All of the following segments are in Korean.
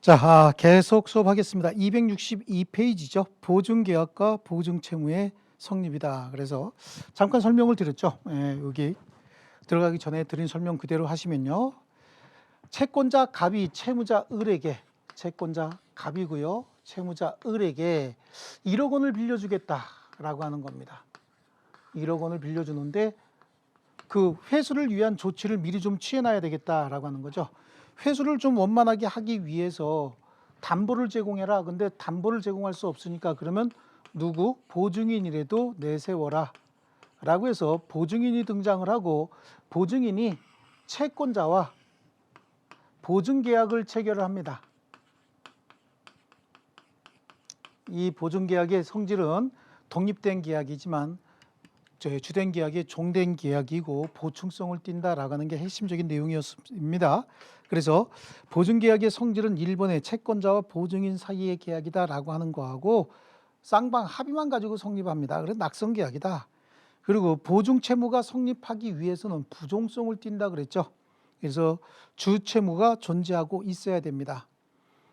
자, 계속 수업하겠습니다. 262페이지죠. 보증계약과 보증채무의 성립이다. 그래서 잠깐 설명을 드렸죠. 여기 들어가기 전에 드린 설명 그대로 하시면요. 채권자 갑이 채무자 을에게, 채권자 갑이고요. 채무자 을에게 1억 원을 빌려주겠다라고 하는 겁니다. 1억 원을 빌려주는데 그 회수를 위한 조치를 미리 좀 취해놔야 되겠다라고 하는 거죠. 회수를 좀 원만하게 하기 위해서 담보를 제공해라. 근데 담보를 제공할 수 없으니까 그러면 누구? 보증인이라도 내세워라. 라고 해서 보증인이 등장을 하고 보증인이 채권자와 보증계약을 체결을 합니다. 이 보증계약의 성질은 독립된 계약이지만 주된 계약이 종된 계약이고 보충성을 띈다라고 하는 게 핵심적인 내용이었습니다. 그래서 보증계약의 성질은 1번의 채권자와 보증인 사이의 계약이다라고 하는 거하고 쌍방 합의만 가지고 성립합니다. 그래서 낙성계약이다. 그리고 보증채무가 성립하기 위해서는 부종성을 띈다 그랬죠. 그래서 주채무가 존재하고 있어야 됩니다.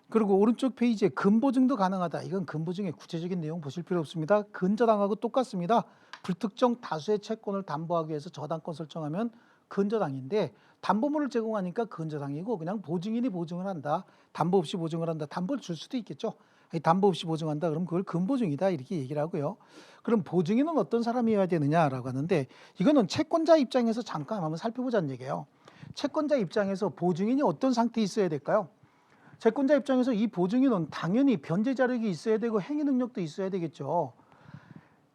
그리고 오른쪽 페이지에 근보증도 가능하다. 이건 근보증의 구체적인 내용 보실 필요 없습니다. 근저당하고 똑같습니다. 불특정 다수의 채권을 담보하기 위해서 저당권 설정하면 근저당인데 담보물을 제공하니까 근저당이고 그냥 보증인이 보증을 한다. 담보 없이 보증을 한다. 담보를 줄 수도 있겠죠. 담보 없이 보증한다. 그럼 그걸 근보증이다. 이렇게 얘기를 하고요. 그럼 보증인은 어떤 사람이어야 되느냐라고 하는데 이거는 채권자 입장에서 잠깐 한번 살펴보자는 얘기예요. 채권자 입장에서 보증인이 어떤 상태에 있어야 될까요? 채권자 입장에서 이 보증인은 당연히 변제 자력이 있어야 되고 행위 능력도 있어야 되겠죠.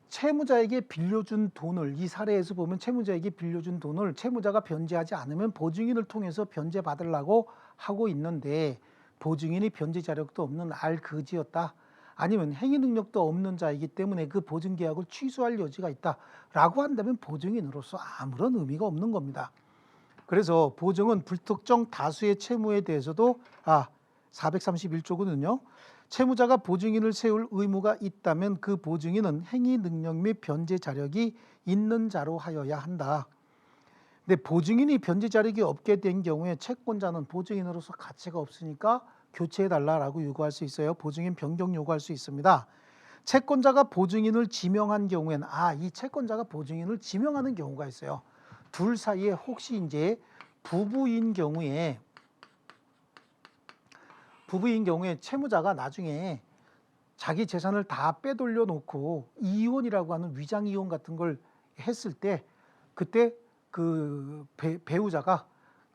채무자에게 빌려준 돈을 이 사례에서 보면 채무자에게 빌려준 돈을 채무자가 변제하지 않으면 보증인을 통해서 변제 받으려고 하고 있는데 보증인이 변제 자력도 없는 알그지였다. 아니면 행위 능력도 없는 자이기 때문에 그 보증 계약을 취소할 여지가 있다라고 한다면 보증인으로서 아무런 의미가 없는 겁니다. 그래서 보증은 불특정 다수의 채무에 대해서도 431조거든요. 채무자가 보증인을 세울 의무가 있다면 그 보증인은 행위 능력 및 변제 자력이 있는 자로 하여야 한다. 근데 보증인이 변제 자력이 없게 된 경우에 채권자는 보증인으로서 가치가 없으니까 교체해달라고 요구할 수 있어요. 보증인 변경 요구할 수 있습니다. 채권자가 보증인을 지명한 경우에는 이 채권자가 보증인을 지명하는 경우가 있어요. 둘 사이에 혹시 이제 부부인 경우에 채무자가 나중에 자기 재산을 다 빼돌려 놓고 이혼이라고 하는 위장 이혼 같은 걸 했을 때 그때 그 배우자가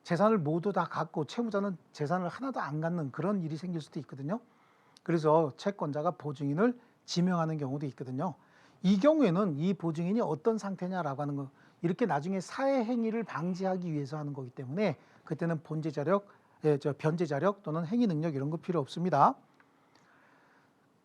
재산을 모두 다 갖고 채무자는 재산을 하나도 안 갖는 그런 일이 생길 수도 있거든요. 그래서 채권자가 보증인을 지명하는 경우도 있거든요. 이 경우에는 이 보증인이 어떤 상태냐라고 하는 거 이렇게 나중에 사회 행위를 방지하기 위해서 하는 거기 때문에 그때는 변제 자력 또는 행위 능력 이런 거 필요 없습니다.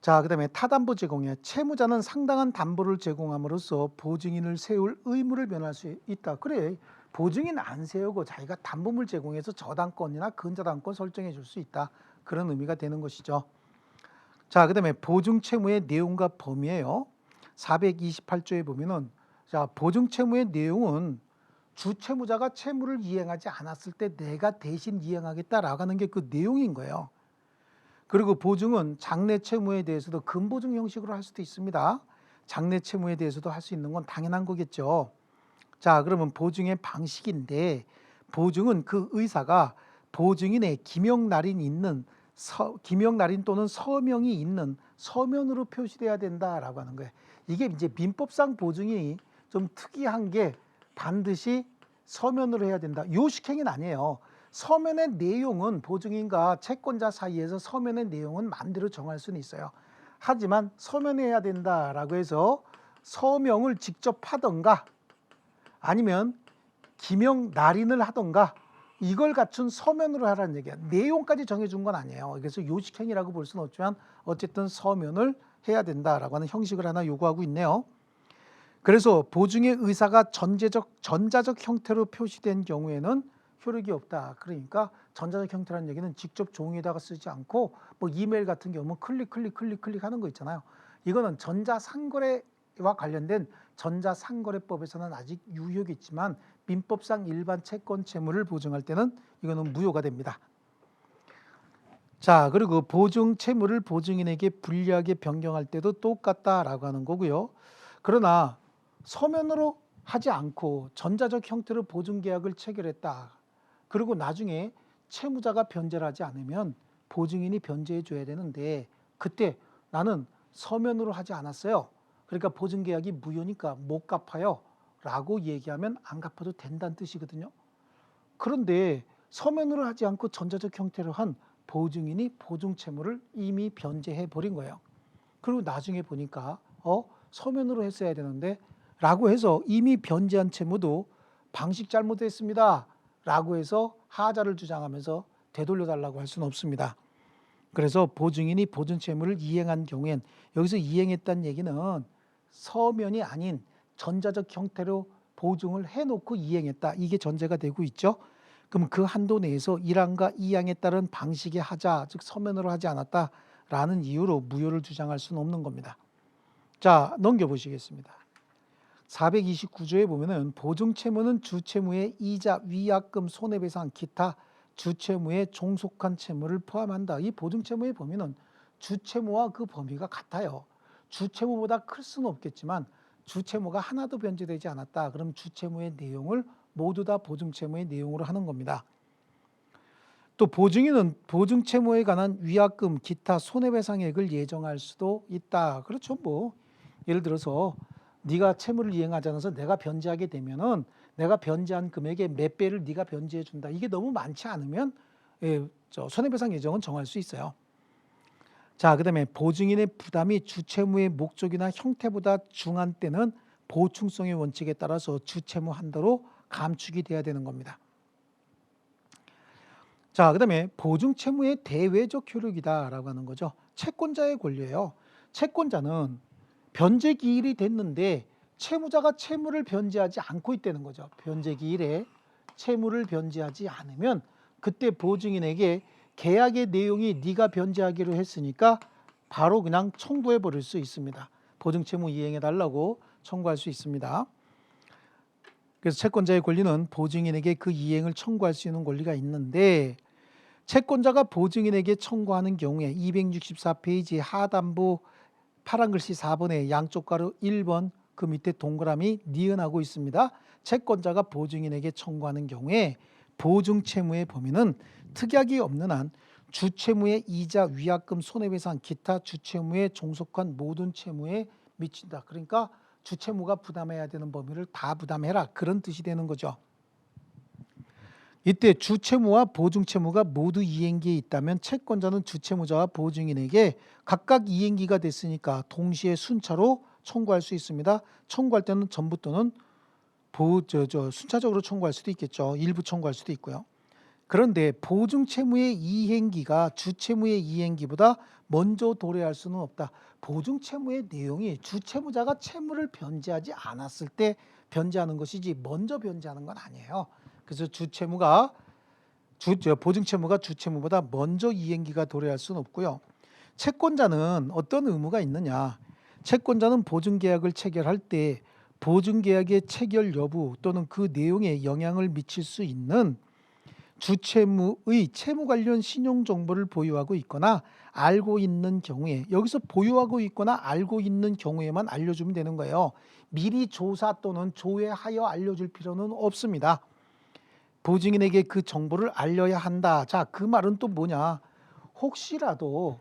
자, 그다음에 타담보 제공에 채무자는 상당한 담보를 제공함으로써 보증인을 세울 의무를 면할 수 있다. 그래, 보증인 안 세우고 자기가 담보물 제공해서 저당권이나 근저당권 설정해 줄 수 있다. 그런 의미가 되는 것이죠. 자, 그다음에 보증 채무의 내용과 범위예요. 428조에 보면은 보증 채무의 내용은 주채무자가 채무를 이행하지 않았을 때 내가 대신 이행하겠다라고 하는 게 그 내용인 거예요. 그리고 보증은 장래 채무에 대해서도 근보증 형식으로 할 수도 있습니다. 장래 채무에 대해서도 할 수 있는 건 당연한 거겠죠. 자, 그러면 보증의 방식인데 보증은 그 의사가 보증인의 기명 날인 또는 서명이 있는 서면으로 표시돼야 된다라고 하는 거예요. 이게 이제 민법상 보증이 좀 특이한 게 반드시 서면으로 해야 된다. 요식행위는 아니에요. 서면의 내용은 보증인과 채권자 사이에서 서면의 내용은 마음대로 정할 수는 있어요. 하지만 서면에 해야 된다라고 해서 서명을 직접 하던가 아니면 기명 날인을 하던가 이걸 갖춘 서면으로 하라는 얘기야. 내용까지 정해준 건 아니에요. 그래서 요식행위라고 볼 수는 없지만 어쨌든 서면을 해야 된다라고 하는 형식을 하나 요구하고 있네요. 그래서 보증의 의사가 전자적 형태로 표시된 경우에는 효력이 없다. 그러니까 전자적 형태라는 얘기는 직접 종이에다가 쓰지 않고 뭐 이메일 같은 경우는 클릭 하는 거 있잖아요. 이거는 전자상거래와 관련된 전자상거래법에서는 아직 유효가 있지만 민법상 일반 채권 채무를 보증할 때는 이거는 무효가 됩니다. 자, 그리고 보증 채무를 보증인에게 불리하게 변경할 때도 똑같다라고 하는 거고요. 그러나 서면으로 하지 않고 전자적 형태로 보증계약을 체결했다. 그리고 나중에 채무자가 변제를 하지 않으면 보증인이 변제해 줘야 되는데 그때 나는 서면으로 하지 않았어요. 그러니까 보증계약이 무효니까 못 갚아요. 라고 얘기하면 안 갚아도 된다는 뜻이거든요. 그런데 서면으로 하지 않고 전자적 형태로 한 보증인이 보증 채무를 이미 변제해 버린 거예요. 그리고 나중에 보니까 서면으로 했어야 되는데 라고 해서 이미 변제한 채무도 방식 잘못했습니다. 라고 해서 하자를 주장하면서 되돌려 달라고 할 수는 없습니다. 그래서 보증인이 보증 채무를 이행한 경우엔 여기서 이행했다는 얘기는 서면이 아닌 전자적 형태로 보증을 해놓고 이행했다. 이게 전제가 되고 있죠. 그럼 그 한도 내에서 1항과 2항에 따른 방식의 하자, 즉 서면으로 하지 않았다라는 이유로 무효를 주장할 수는 없는 겁니다. 자, 넘겨보시겠습니다. 429조에 보면은 보증채무는 주채무의 이자, 위약금, 손해배상, 기타 주채무에 종속한 채무를 포함한다. 이 보증채무의 범위는 주채무와 그 범위가 같아요. 주채무보다 클 수는 없겠지만 주채무가 하나도 변제되지 않았다. 그럼 주채무의 내용을 모두 다 보증채무의 내용으로 하는 겁니다. 또 보증인은 보증채무에 관한 위약금, 기타 손해배상액을 예정할 수도 있다. 그렇죠. 뭐 예를 들어서 네가 채무를 이행하지 않아서 내가 변제하게 되면은 내가 변제한 금액의 몇 배를 네가 변제해 준다. 이게 너무 많지 않으면 손해배상 예정은 정할 수 있어요. 자, 그다음에 보증인의 부담이 주채무의 목적이나 형태보다 중한 때는 보충성의 원칙에 따라서 주채무 한도로 감축이 돼야 되는 겁니다. 자, 그다음에 보증채무의 대외적 효력이다라고 하는 거죠. 채권자의 권리예요. 채권자는 변제 기일이 됐는데 채무자가 채무를 변제하지 않고 있다는 거죠. 변제 기일에 채무를 변제하지 않으면 그때 보증인에게 계약의 내용이 네가 변제하기로 했으니까 바로 그냥 청구해 버릴 수 있습니다. 보증채무 이행해 달라고 청구할 수 있습니다. 그래서 채권자의 권리는 보증인에게 그 이행을 청구할 수 있는 권리가 있는데 채권자가 보증인에게 청구하는 경우에 264페이지 하단부 파란 글씨 4번에 양쪽 가로 1번 그 밑에 동그라미 니은하고 있습니다. 채권자가 보증인에게 청구하는 경우에 보증채무의 범위는 특약이 없는 한 주채무의 이자, 위약금, 손해배상, 기타 주채무에 종속한 모든 채무에 미친다. 그러니까 주채무가 부담해야 되는 범위를 다 부담해라. 그런 뜻이 되는 거죠. 이때 주채무와 보증채무가 모두 이행기에 있다면 채권자는 주채무자와 보증인에게 각각 이행기가 됐으니까 동시에 순차로 청구할 수 있습니다. 청구할 때는 전부 또는 순차적으로 청구할 수도 있겠죠. 일부 청구할 수도 있고요. 그런데 보증채무의 이행기가 주채무의 이행기보다 먼저 도래할 수는 없다. 보증채무의 내용이 주채무자가 채무를 변제하지 않았을 때 변제하는 것이지 먼저 변제하는 건 아니에요. 그래서 보증채무가 주채무보다 먼저 이행기가 도래할 수는 없고요. 채권자는 어떤 의무가 있느냐? 채권자는 보증계약을 체결할 때 보증계약의 체결 여부 또는 그 내용에 영향을 미칠 수 있는 주채무의 채무 관련 신용 정보를 보유하고 있거나 알고 있는 경우에 여기서 보유하고 있거나 알고 있는 경우에만 알려주면 되는 거예요. 미리 조사 또는 조회하여 알려줄 필요는 없습니다. 보증인에게 그 정보를 알려야 한다. 자, 그 말은 또 뭐냐? 혹시라도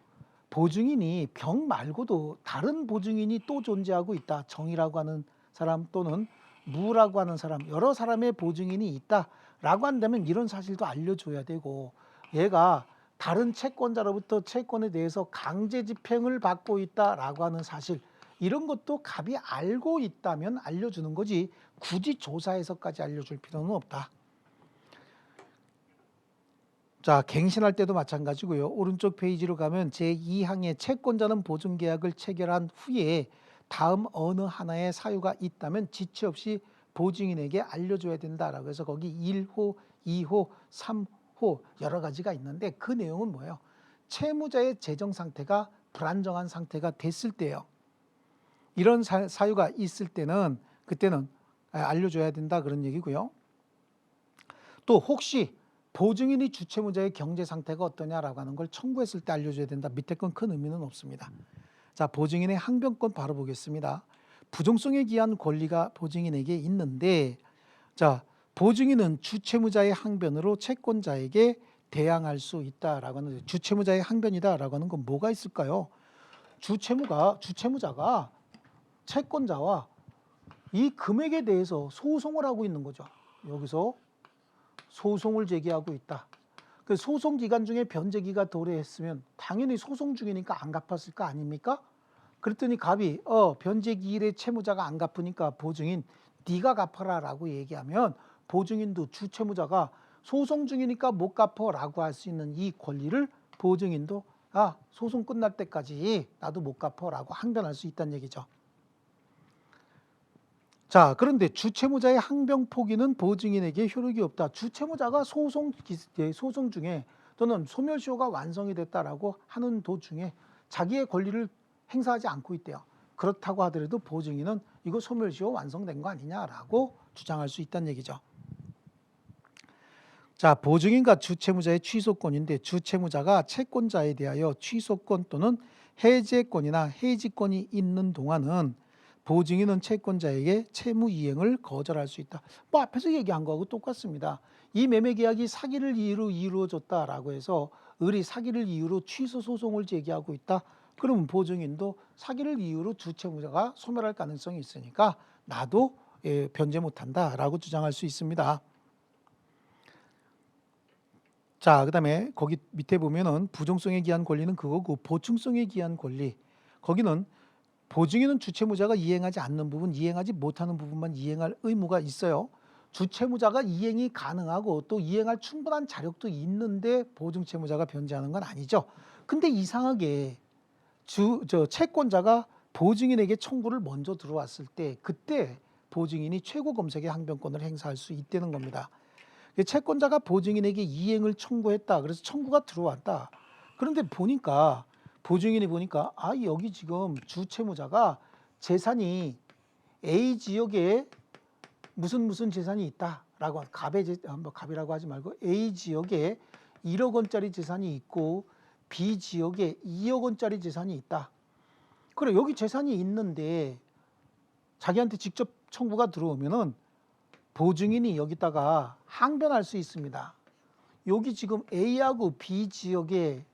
보증인이 병 말고도 다른 보증인이 또 존재하고 있다. 정이라고 하는 사람 또는 무라고 하는 사람, 여러 사람의 보증인이 있다라고 한다면 이런 사실도 알려줘야 되고 얘가 다른 채권자로부터 채권에 대해서 강제 집행을 받고 있다라고 하는 사실 이런 것도 갑이 알고 있다면 알려주는 거지 굳이 조사해서까지 알려줄 필요는 없다. 자, 갱신할 때도 마찬가지고요. 오른쪽 페이지로 가면 제2항에 채권자는 보증계약을 체결한 후에 다음 어느 하나의 사유가 있다면 지체 없이 보증인에게 알려줘야 된다라고 해서 거기 1호, 2호, 3호 여러 가지가 있는데 그 내용은 뭐예요? 채무자의 재정 상태가 불안정한 상태가 됐을 때요. 이런 사유가 있을 때는 그때는 알려줘야 된다 그런 얘기고요. 또 혹시 보증인이 주채무자의 경제 상태가 어떠냐라고 하는 걸 청구했을 때 알려줘야 된다. 밑에 건 큰 의미는 없습니다. 자, 보증인의 항변권 바로 보겠습니다. 부정성에 기한 권리가 보증인에게 있는데, 자, 보증인은 주채무자의 항변으로 채권자에게 대항할 수 있다라고 하는데, 주채무자의 항변이다라고 하는 건 뭐가 있을까요? 주채무자가 채권자와 이 금액에 대해서 소송을 하고 있는 거죠. 여기서 소송을 제기하고 있다. 그 소송 기간 중에 변제기가 도래했으면 당연히 소송 중이니까 안 갚았을 거 아닙니까? 그랬더니 갑이 변제기일에 채무자가 안 갚으니까 보증인 네가 갚아라라고 얘기하면 보증인도 주채무자가 소송 중이니까 못 갚아라고 할 수 있는 이 권리를 보증인도 소송 끝날 때까지 나도 못 갚아라고 항변할 수 있다는 얘기죠. 자, 그런데 주채무자의 항변 포기는 보증인에게 효력이 없다. 주채무자가 소송 중에 또는 소멸시효가 완성이 됐다라고 하는 도중에 자기의 권리를 행사하지 않고 있대요. 그렇다고 하더라도 보증인은 이거 소멸시효 완성된 거 아니냐라고 주장할 수 있다는 얘기죠. 자, 보증인과 주채무자의 취소권인데 주채무자가 채권자에 대하여 취소권 또는 해제권이나 해지권이 있는 동안은 보증인은 채권자에게 채무 이행을 거절할 수 있다. 뭐 앞에서 얘기한 거하고 똑같습니다. 이 매매 계약이 사기를 이유로 이루어졌다라고 해서 을이 사기를 이유로 취소 소송을 제기하고 있다. 그러면 보증인도 사기를 이유로 주채무자가 소멸할 가능성이 있으니까 나도 변제 못한다라고 주장할 수 있습니다. 자, 그다음에 거기 밑에 보면은 부정성에 기한 권리는 그거고 보충성에 기한 권리 거기는 보증인은 주채무자가 이행하지 않는 부분, 이행하지 못하는 부분만 이행할 의무가 있어요. 주채무자가 이행이 가능하고 또 이행할 충분한 자력도 있는데 보증채무자가 변제하는 건 아니죠. 근데 이상하게 채권자가 보증인에게 청구를 먼저 들어왔을 때 그때 보증인이 최고 검색의 항변권을 행사할 수 있다는 겁니다. 채권자가 보증인에게 이행을 청구했다. 그래서 청구가 들어왔다. 그런데 보증인이 보니까 여기 지금 주채무자가 재산이 A 지역에 무슨 재산이 있다라고 갑이라고 하지 말고 A 지역에 1억 원짜리 재산이 있고 B 지역에 2억 원짜리 재산이 있다. 그래 여기 재산이 있는데 자기한테 직접 청구가 들어오면은 보증인이 여기다가 항변할 수 있습니다. 여기 지금 A하고 B 지역에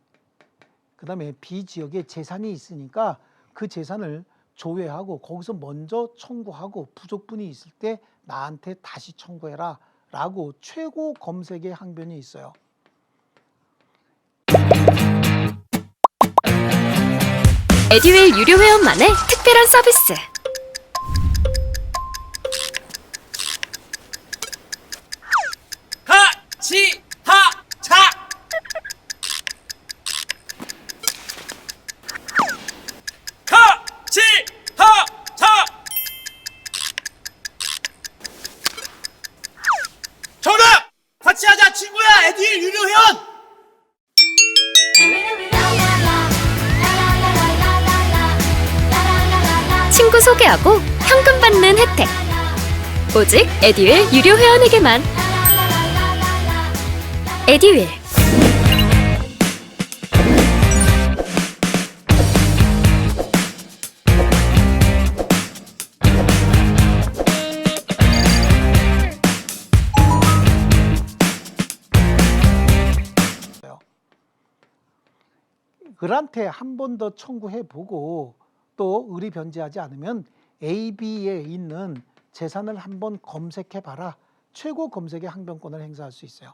그다음에 B 지역에 재산이 있으니까 그 재산을 조회하고 거기서 먼저 청구하고 부족분이 있을 때 나한테 다시 청구해라 라고 최고 검색의 항변이 있어요. 에듀윌 유료 회원만의 특별한 서비스. 정답! 같이 하자 친구야 에듀윌 유료 회원! 친구 소개하고 현금 받는 혜택. 오직 에듀윌 유료 회원에게만. 에듀윌. 을한테 한 번 더 청구해보고 또 을이 변제하지 않으면 A, B에 있는 재산을 한번 검색해봐라. 최고 검색의 항변권을 행사할 수 있어요.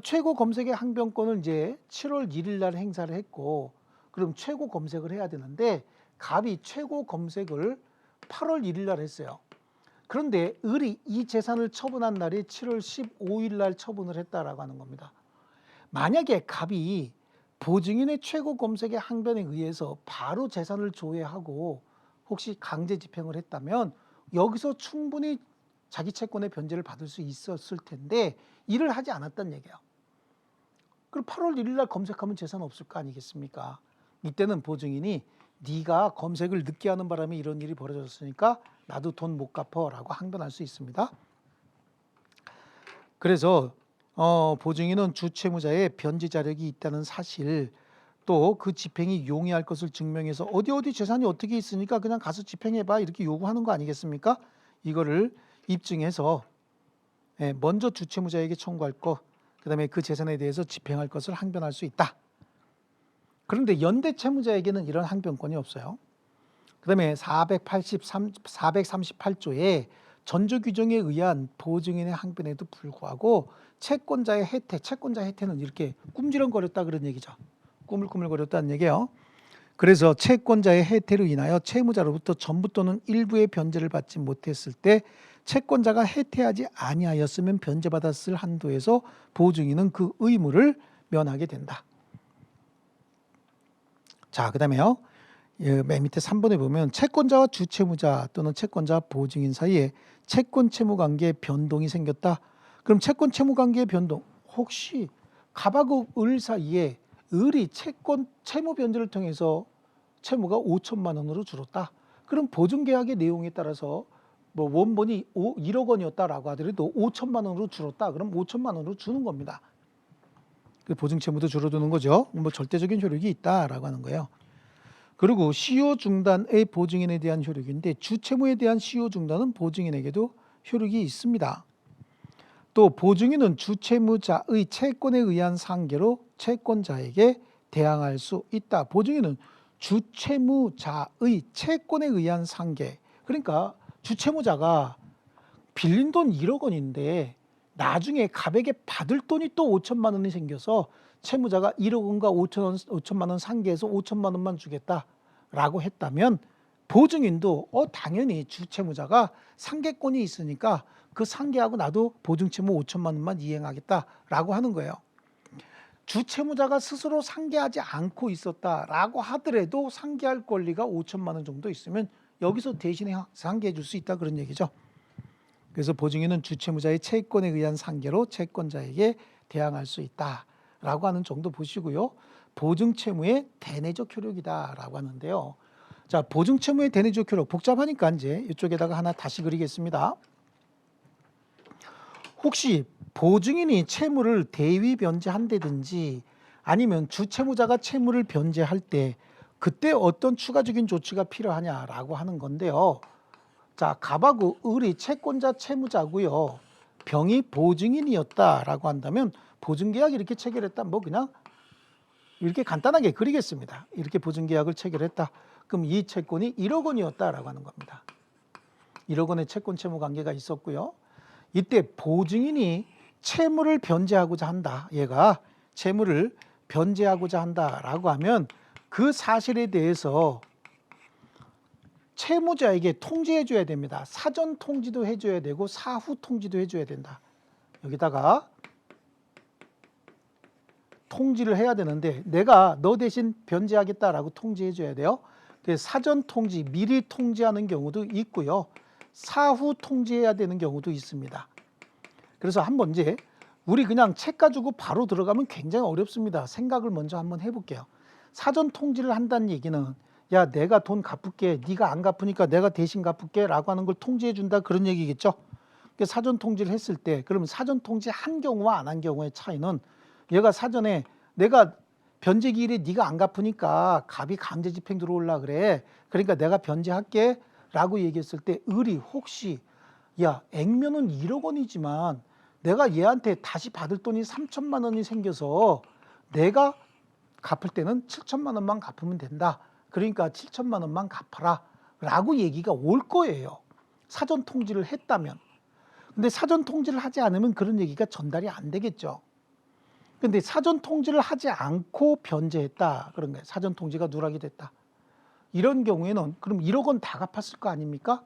최고 검색의 항변권을 이제 7월 1일 날 행사를 했고 그럼 최고 검색을 해야 되는데 갑이 최고 검색을 8월 1일 날 했어요. 그런데 을이 이 재산을 처분한 날이 7월 15일 날 처분을 했다라고 하는 겁니다. 만약에 갑이 보증인의 최고 검색의 항변에 의해서 바로 재산을 조회하고 혹시 강제 집행을 했다면 여기서 충분히 자기 채권의 변제를 받을 수 있었을 텐데 이를 하지 않았다는 얘기예요. 그럼 8월 1일 날 검색하면 재산 없을 거 아니겠습니까? 이때는 보증인이 네가 검색을 늦게 하는 바람에 이런 일이 벌어졌으니까 나도 돈 못 갚아라고 항변할 수 있습니다. 그래서 보증인은 주채무자의 변제 자력이 있다는 사실, 또 그 집행이 용이할 것을 증명해서 어디 재산이 어떻게 있으니까 그냥 가서 집행해봐 이렇게 요구하는 거 아니겠습니까? 이거를 입증해서 먼저 주채무자에게 청구할 것, 그다음에 그 재산에 대해서 집행할 것을 항변할 수 있다. 그런데 연대 채무자에게는 이런 항변권이 없어요. 그다음에 438조의 전조 규정에 의한 보증인의 항변에도 불구하고 채권자의 혜택, 채권자 혜택은 이렇게 꿈지렁거렸다 그런 얘기죠. 꾸물꾸물거렸다는 얘기예요. 그래서 채권자의 혜택으로 인하여 채무자로부터 전부 또는 일부의 변제를 받지 못했을 때 채권자가 혜택하지 아니하였으면 변제받았을 한도에서 보증인은 그 의무를 면하게 된다. 자, 그다음에요. 맨 밑에 3번에 보면 채권자와 주채무자 또는 채권자 보증인 사이에 채권 채무 관계의 변동이 생겼다. 그럼 채권 채무 관계의 변동, 혹시 갑하고 을 사이에 을이 채권 채무 변제를 통해서 채무가 5천만 원으로 줄었다. 그럼 보증계약의 내용에 따라서 뭐 원본이 1억 원이었다라고 하더라도 5천만 원으로 줄었다. 그럼 5천만 원으로 주는 겁니다. 보증 채무도 줄어드는 거죠. 뭐 절대적인 효력이 있다라고 하는 거예요. 그리고 시효 중단의 보증인에 대한 효력인데 주채무에 대한 시효 중단은 보증인에게도 효력이 있습니다. 또 보증인은 주채무자의 채권에 의한 상계로 채권자에게 대항할 수 있다. 보증인은 주채무자의 채권에 의한 상계. 그러니까 주채무자가 빌린 돈 1억 원인데 나중에 갑에게 받을 돈이 또 5천만 원이 생겨서 채무자가 1억 원과 5천만 원 상계해서 5천만 원만 주겠다라고 했다면 보증인도 당연히 주채무자가 상계권이 있으니까 그 상계하고 나도 보증채무 5천만 원만 이행하겠다라고 하는 거예요. 주채무자가 스스로 상계하지 않고 있었다라고 하더라도 상계할 권리가 5천만 원 정도 있으면 여기서 대신에 상계해 줄 수 있다 그런 얘기죠. 그래서 보증인은 주채무자의 채권에 의한 상계로 채권자에게 대항할 수 있다라고 하는 정도 보시고요. 보증채무의 대내적 효력이다라고 하는데요. 자, 보증채무의 대내적 효력 복잡하니까 이제 이쪽에다가 하나 다시 그리겠습니다. 혹시 보증인이 채무를 대위 변제한다든지 아니면 주채무자가 채무를 변제할 때 그때 어떤 추가적인 조치가 필요하냐라고 하는 건데요. 자, 갑하고 을이 채권자 채무자고요. 병이 보증인이었다라고 한다면 보증계약 이렇게 체결했다. 뭐 그냥 이렇게 간단하게 그리겠습니다. 이렇게 보증계약을 체결했다. 그럼 이 채권이 1억 원이었다라고 하는 겁니다. 1억 원의 채권 채무 관계가 있었고요. 이때 보증인이 채무를 변제하고자 한다. 얘가 채무를 변제하고자 한다라고 하면 그 사실에 대해서 채무자에게 통지해 줘야 됩니다. 사전 통지도 해줘야 되고 사후 통지도 해줘야 된다. 여기다가 통지를 해야 되는데 내가 너 대신 변제하겠다라고 통지해 줘야 돼요. 사전 통지, 미리 통지하는 경우도 있고요. 사후 통지해야 되는 경우도 있습니다. 그래서 한번 이제 우리 그냥 책 가지고 바로 들어가면 굉장히 어렵습니다. 생각을 먼저 한번 해볼게요. 사전 통지를 한다는 얘기는 야, 내가 돈 갚을게, 네가 안 갚으니까 내가 대신 갚을게 라고 하는 걸 통지해 준다 그런 얘기겠죠. 사전 통지를 했을 때 그러면 사전 통지 한 경우와 안 한 경우의 차이는 얘가 사전에 내가 변제기일에 네가 안 갚으니까 갑이 강제 집행 들어올라 그래. 그러니까 내가 변제할게 라고 얘기했을 때 을이 혹시 야, 액면은 1억 원이지만 내가 얘한테 다시 받을 돈이 3천만 원이 생겨서 내가 갚을 때는 7천만 원만 갚으면 된다. 그러니까 7천만 원만 갚아라 라고 얘기가 올 거예요. 사전 통지를 했다면. 근데 사전 통지를 하지 않으면 그런 얘기가 전달이 안 되겠죠. 근데 사전 통지를 하지 않고 변제했다. 그런 거예요. 사전 통지가 누락이 됐다. 이런 경우에는 그럼 1억 원 다 갚았을 거 아닙니까?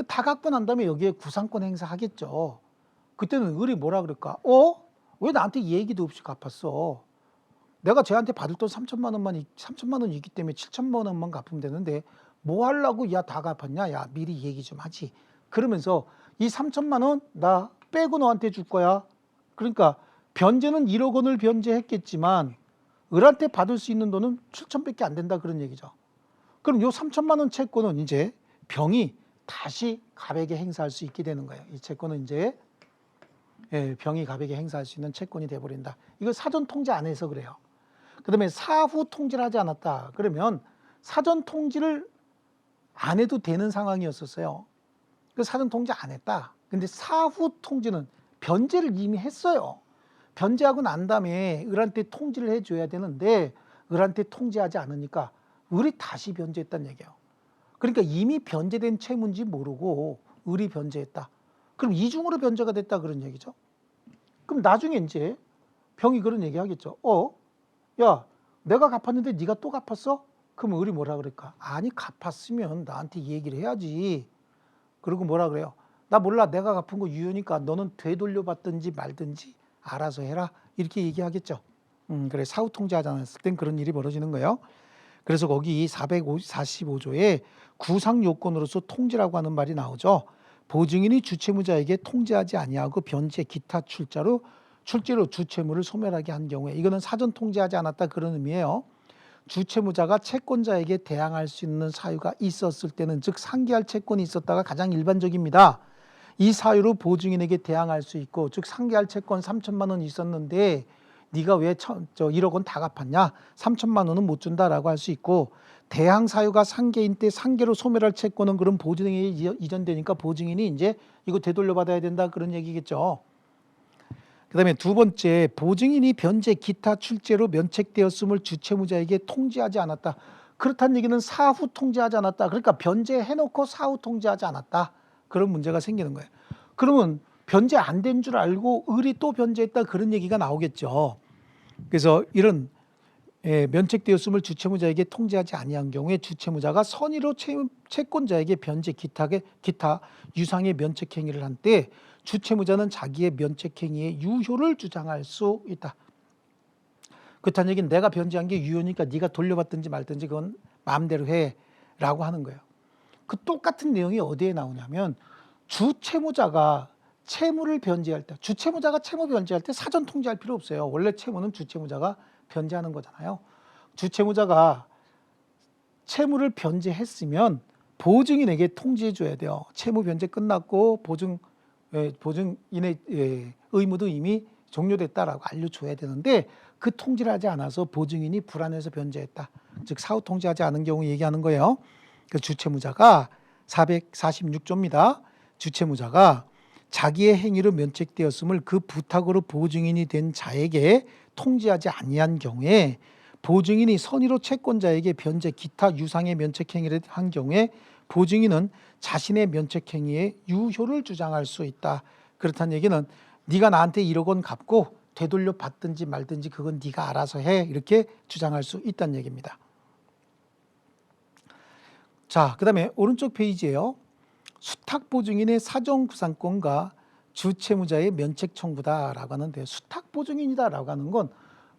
다 갚고 난 다음에 여기에 구상권 행사하겠죠. 그때는 을이 뭐라 그럴까? 왜 나한테 얘기도 없이 갚았어? 내가 쟤한테 받을 돈 3천만 원이 있기 때문에 7천만 원만 갚으면 되는데 뭐 하려고 야 다 갚았냐? 야 미리 얘기 좀 하지. 그러면서 이 3천만 원 나 빼고 너한테 줄 거야. 그러니까 변제는 1억 원을 변제했겠지만 을한테 받을 수 있는 돈은 7천밖에 안 된다 그런 얘기죠. 그럼 요 3천만 원 채권은 이제 병이 다시 갑에게 행사할 수 있게 되는 거예요. 이 채권은 이제 병이 갑에게 행사할 수 있는 채권이 돼버린다. 이거 사전 통지 안 해서 그래요. 그 다음에 사후 통지를 하지 않았다. 그러면 사전 통지를 안 해도 되는 상황이었었어요. 그 사전 통지 안 했다. 근데 사후 통지는 변제를 이미 했어요. 변제하고 난 다음에 을한테 통지를 해줘야 되는데 을한테 통지하지 않으니까 을이 다시 변제했다는 얘기예요. 그러니까 이미 변제된 채무인지 모르고 을이 변제했다. 그럼 이중으로 변제가 됐다 그런 얘기죠. 그럼 나중에 이제 병이 그런 얘기 하겠죠. 야, 내가 갚았는데 네가 또 갚았어? 그럼 을이 뭐라 그럴까? 아니, 갚았으면 나한테 얘기를 해야지. 그리고 뭐라 그래요? 나 몰라. 내가 갚은 거 유효니까 너는 되돌려 받든지 말든지 알아서 해라. 이렇게 얘기하겠죠. 그래, 사후 통지하지 않았을 땐 그런 일이 벌어지는 거예요. 그래서 거기 445조에 구상 요건으로서 통지라고 하는 말이 나오죠. 보증인이 주채무자에게 통지하지 아니하고 변제 기타 출제로 주채무를 소멸하게 한 경우에, 이거는 사전 통지하지 않았다 그런 의미예요. 주채무자가 채권자에게 대항할 수 있는 사유가 있었을 때는, 즉 상기할 채권이 있었다가 가장 일반적입니다. 이 사유로 보증인에게 대항할 수 있고, 즉 상기할 채권 3천만 원 있었는데 네가 왜 1억 원 다 갚았냐? 3천만 원은 못 준다라고 할 수 있고, 대항 사유가 상계인 때 상계로 소멸할 채권은 그럼 보증인에게 이전되니까 보증인이 이제 이거 되돌려 받아야 된다 그런 얘기겠죠. 그다음에 두 번째, 보증인이 변제 기타 출제로 면책되었음을 주채무자에게 통지하지 않았다. 그렇다는 얘기는 사후 통지하지 않았다. 그러니까 변제해놓고 사후 통지하지 않았다. 그런 문제가 생기는 거예요. 그러면 변제 안 된 줄 알고 을이 또 변제했다 그런 얘기가 나오겠죠. 그래서 이런 면책되었음을 주채무자에게 통지하지 아니한 경우에 주채무자가 선의로 채권자에게 변제 기타 유상의 면책행위를 한 때 주채무자는 자기의 면책행위의 유효를 주장할 수 있다. 그렇다는 얘기는 내가 변제한 게 유효니까 네가 돌려받든지 말든지 그건 마음대로 해라고 하는 거예요. 그 똑같은 내용이 어디에 나오냐면, 주채무자가 채무를 변제할 때, 주채무자가 채무 변제할 때 사전 통지할 필요 없어요. 원래 채무는 주채무자가 변제하는 거잖아요. 주채무자가 채무를 변제했으면 보증인에게 통지해 줘야 돼요. 채무 변제 끝났고 보증인의 의무도 이미 종료됐다라고 알려줘야 되는데 그 통지를 하지 않아서 보증인이 불안해서 변제했다. 즉 사후 통지하지 않은 경우 얘기하는 거예요. 그 주채무자가 446조입니다. 주채무자가 자기의 행위로 면책되었음을 그 부탁으로 보증인이 된 자에게 통지하지 아니한 경우에, 보증인이 선의로 채권자에게 변제 기타 유상의 면책행위를 한 경우에 보증인은 자신의 면책행위의 유효를 주장할 수 있다. 그렇다는 얘기는 네가 나한테 1억 원 갚고 되돌려 받든지 말든지 그건 네가 알아서 해, 이렇게 주장할 수 있다는 얘기입니다. 자, 그 다음에 오른쪽 페이지에요. 수탁보증인의 사정구상권과 주채무자의 면책 청구다라고 하는데, 수탁보증인이다라고 하는 건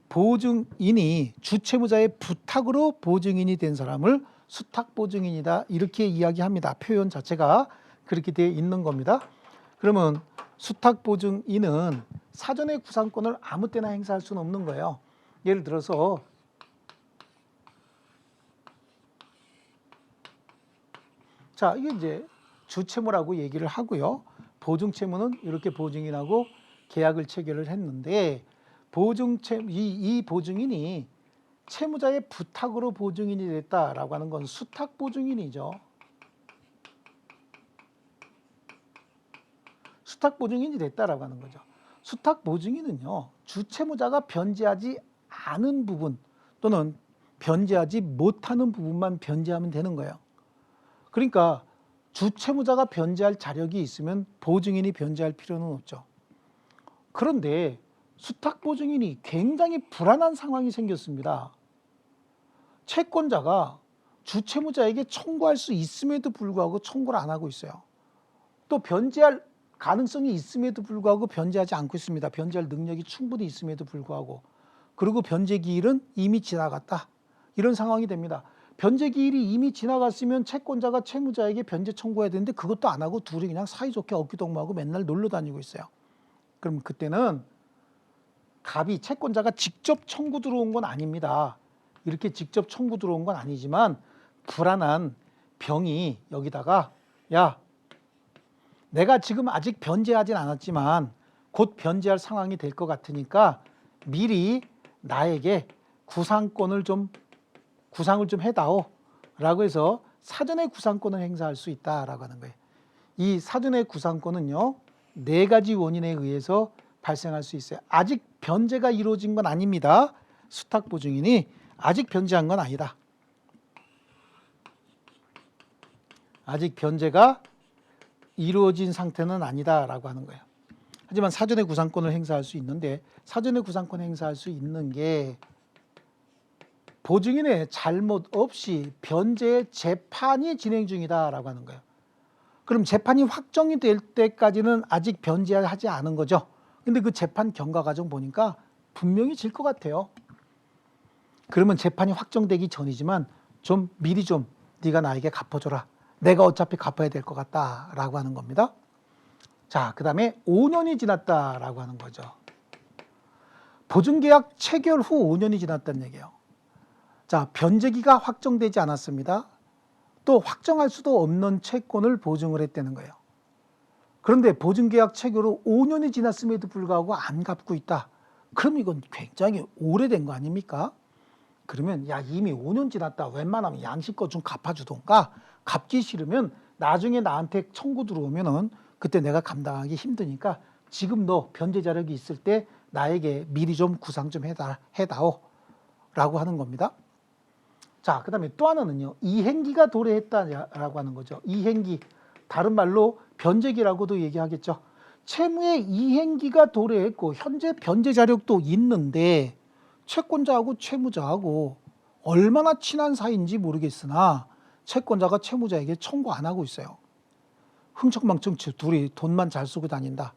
보증인이 주채무자의 부탁으로 보증인이 된 사람을 수탁보증인이다 이렇게 이야기합니다. 표현 자체가 그렇게 되어 있는 겁니다. 그러면 수탁보증인은 사전의 구상권을 아무 때나 행사할 수는 없는 거예요. 예를 들어서 자, 이게 이제 주채무라고 얘기를 하고요. 보증채무는 이렇게 보증인하고 계약을 체결을 했는데, 이 보증인이 채무자의 부탁으로 보증인이 됐다라고 하는 건 수탁보증인이죠. 수탁보증인이 됐다라고 하는 거죠. 수탁보증인은요, 주채무자가 변제하지 않은 부분 또는 변제하지 못하는 부분만 변제하면 되는 거예요. 그러니까 주채무자가 변제할 자력이 있으면 보증인이 변제할 필요는 없죠. 그런데 수탁보증인이 굉장히 불안한 상황이 생겼습니다. 채권자가 주채무자에게 청구할 수 있음에도 불구하고 청구를 안 하고 있어요. 또 변제할 가능성이 있음에도 불구하고 변제하지 않고 있습니다. 변제할 능력이 충분히 있음에도 불구하고. 그리고 변제 기일은 이미 지나갔다. 이런 상황이 됩니다. 변제 기일이 이미 지나갔으면 채권자가 채무자에게 변제 청구해야 되는데 그것도 안 하고 둘이 그냥 사이좋게 어깨동무하고 맨날 놀러 다니고 있어요. 그럼 그때는 갑이 채권자가 직접 청구 들어온 건 아닙니다. 이렇게 직접 청구 들어온 건 아니지만 불안한 병이 여기다가, 야, 내가 지금 아직 변제하진 않았지만 곧 변제할 상황이 될 것 같으니까 미리 나에게 구상을 좀 해다오 라고 해서 사전에 구상권을 행사할 수 있다라고 하는 거예요. 이 사전의 구상권은요, 4가지 원인에 의해서 발생할 수 있어요. 아직 변제가 이루어진 건 아닙니다. 수탁보증인이 아직 변제한 건 아니다. 아직 변제가 이루어진 상태는 아니다라고 하는 거예요. 하지만 사전의 구상권을 행사할 수 있는데, 사전의 구상권 행사할 수 있는 게 보증인의 잘못 없이 변제 재판이 진행 중이다라고 하는 거예요. 그럼 재판이 확정이 될 때까지는 아직 변제하지 않은 거죠. 근데 그 재판 경과 과정 보니까 분명히 질 것 같아요. 그러면 재판이 확정되기 전이지만 좀 미리 좀 네가 나에게 갚아줘라. 내가 어차피 갚아야 될 것 같다라고 하는 겁니다. 자, 그 다음에 5년이 지났다라고 하는 거죠. 보증계약 체결 후 5년이 지났다는 얘기예요. 자, 변제기가 확정되지 않았습니다. 또 확정할 수도 없는 채권을 보증을 했다는 거예요. 그런데 보증계약 체결 후 5년이 지났음에도 불구하고 안 갚고 있다. 그럼 이건 굉장히 오래된 거 아닙니까? 그러면 야, 이미 5년 지났다. 웬만하면 양심껏 좀 갚아주던가, 갚기 싫으면 나중에 나한테 청구 들어오면은 그때 내가 감당하기 힘드니까 지금 너 변제 자력이 있을 때 나에게 미리 좀 구상 좀 해다오 라고 하는 겁니다. 자, 그 다음에 또 하나는요, 이행기가 도래했다라고 하는 거죠. 이행기, 다른 말로 변제기라고도 얘기하겠죠. 채무의 이행기가 도래했고 현재 변제 자력도 있는데 채권자하고 채무자하고 얼마나 친한 사이인지 모르겠으나 채권자가 채무자에게 청구 안 하고 있어요. 흥청망청 둘이 돈만 잘 쓰고 다닌다.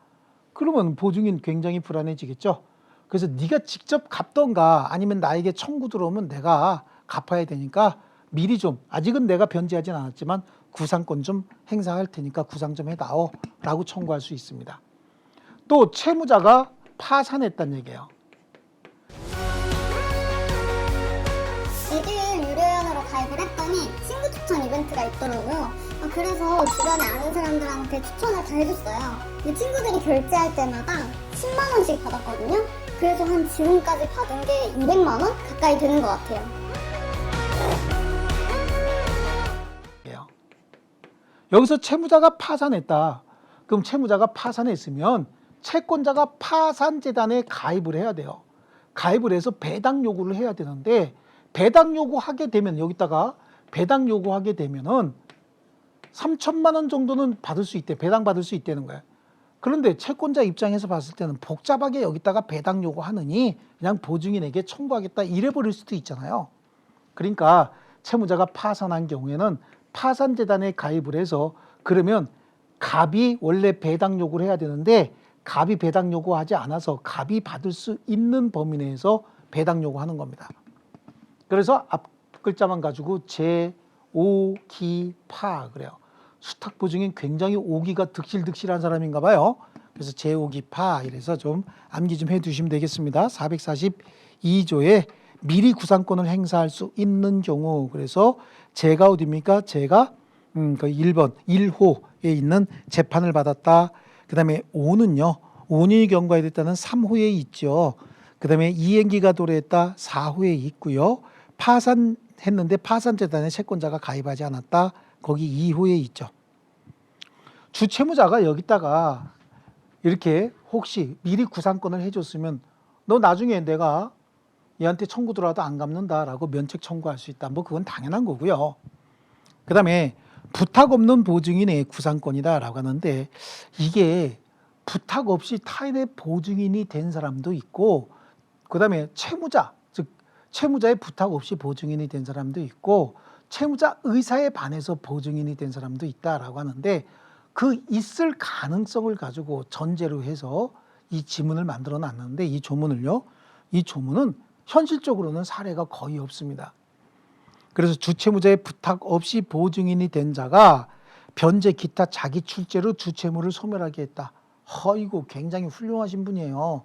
그러면 보증인 굉장히 불안해지겠죠. 그래서 네가 직접 갚던가 아니면 나에게 청구 들어오면 내가 갚아야 되니까 미리 좀, 아직은 내가 변제하진 않았지만 구상권 좀 행사할 테니까 구상 좀 해다오 라고 청구할 수 있습니다. 또 채무자가 파산했다는 얘기예요. 에듀윌 유료회원으로 가입을 했더니 친구 추천 이벤트가 있더라고요. 그래서 주변에 아는 사람들한테 추천을 다 해줬어요. 근데 친구들이 결제할 때마다 10만 원씩 받았거든요. 그래서 한 지금까지 받은 게 200만 원 가까이 되는 것 같아요. 여기서 채무자가 파산했다. 그럼 채무자가 파산했으면 채권자가 파산재단에 가입을 해야 돼요. 가입을 해서 배당 요구를 해야 되는데, 배당 요구하게 되면, 여기다가 배당 요구하게 되면은 3천만 원 정도는 받을 수 있대. 배당 받을 수 있다는 거야. 그런데 채권자 입장에서 봤을 때는 복잡하게 여기다가 배당 요구하느니 그냥 보증인에게 청구하겠다 이래버릴 수도 있잖아요. 그러니까 채무자가 파산한 경우에는 파산재단에 가입을 해서, 그러면 갑이 원래 배당 요구를 해야 되는데 갑이 배당 요구하지 않아서 갑이 받을 수 있는 범위 내에서 배당 요구하는 겁니다. 그래서 앞 글자만 가지고 제5기파 그래요. 수탁보증인 굉장히 오기가 득실득실한 사람인가 봐요. 그래서 제5기파 이래서 좀 암기 좀 해두시면 되겠습니다. 442조에 미리 구상권을 행사할 수 있는 경우, 그래서 제가 어디입니까? 제가 그 1번 1호에 있는 재판을 받았다. 그 다음에 5는요. 5년이 경과에 됐다는 3호에 있죠. 그 다음에 이행기가 도래했다. 4호에 있고요. 파산했는데 파산재단에 채권자가 가입하지 않았다. 거기 2호에 있죠. 주채무자가 여기다가 이렇게 혹시 미리 구상권을 해줬으면 너 나중에 내가 얘한테 청구 들어와도 안 갚는다라고 면책 청구할 수 있다. 뭐 그건 당연한 거고요. 그 다음에 부탁 없는 보증인의 구상권이다라고 하는데, 이게 부탁 없이 타인의 보증인이 된 사람도 있고, 그 다음에 채무자, 즉 채무자의 부탁 없이 보증인이 된 사람도 있고, 채무자 의사에 반해서 보증인이 된 사람도 있다라고 하는데, 그 있을 가능성을 가지고 전제로 해서 이 지문을 만들어 놨는데, 이 조문을요, 이 조문은 현실적으로는 사례가 거의 없습니다. 그래서 주채무자의 부탁 없이 보증인이 된 자가 변제 기타 자기 출제로 주채무를 소멸하게 했다. 이거 굉장히 훌륭하신 분이에요.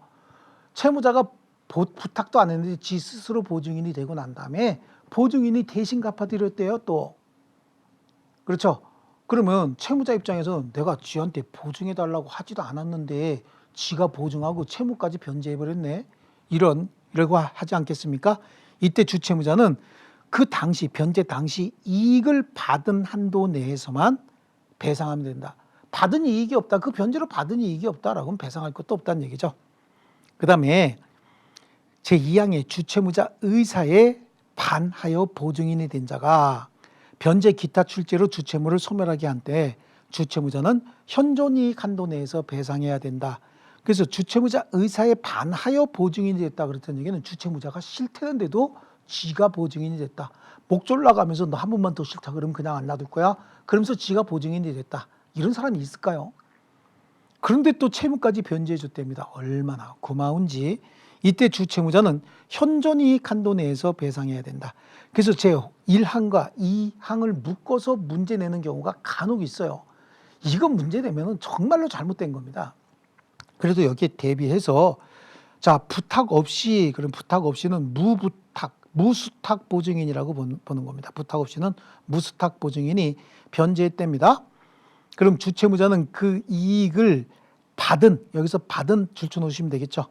채무자가 부탁도 안 했는데 지 스스로 보증인이 되고 난 다음에 보증인이 대신 갚아드렸대요. 또 그렇죠. 그러면 채무자 입장에서 내가 지한테 보증해달라고 하지도 않았는데 지가 보증하고 채무까지 변제해버렸네. 이라고 하지 않겠습니까? 이때 주채무자는 그 당시 변제 당시 이익을 받은 한도 내에서만 배상하면 된다. 받은 이익이 없다. 그 변제로 받은 이익이 없다라고 하면 배상할 것도 없다는 얘기죠. 그 다음에 제2항의 주채무자 의사에 반하여 보증인이 된 자가 변제 기타 출제로 주채무를 소멸하게 한 때 주채무자는 현존이익 한도 내에서 배상해야 된다. 그래서 주채무자 의사에 반하여 보증인이 됐다 그랬던 얘기는 주채무자가 싫다는데도 지가 보증인이 됐다. 목졸 나가면서 너 한 번만 더 싫다 그러면 그냥 안 놔둘 거야. 그러면서 지가 보증인이 됐다. 이런 사람이 있을까요? 그런데 또 채무까지 변제해 줬답니다. 얼마나 고마운지. 이때 주채무자는 현존이익 한도 내에서 배상해야 된다. 그래서 제1항과 2항을 묶어서 문제 내는 경우가 간혹 있어요. 이거 문제 내면 정말로 잘못된 겁니다. 그래도 여기에 대비해서 자 부탁 없이 그럼 부탁 없이는 무수탁 보증인이라고 보는 겁니다. 부탁 없이는 무수탁 보증인이 변제했답니다. 그럼 주채무자는 그 이익을 여기서 받은 줄쳐놓으시면 되겠죠.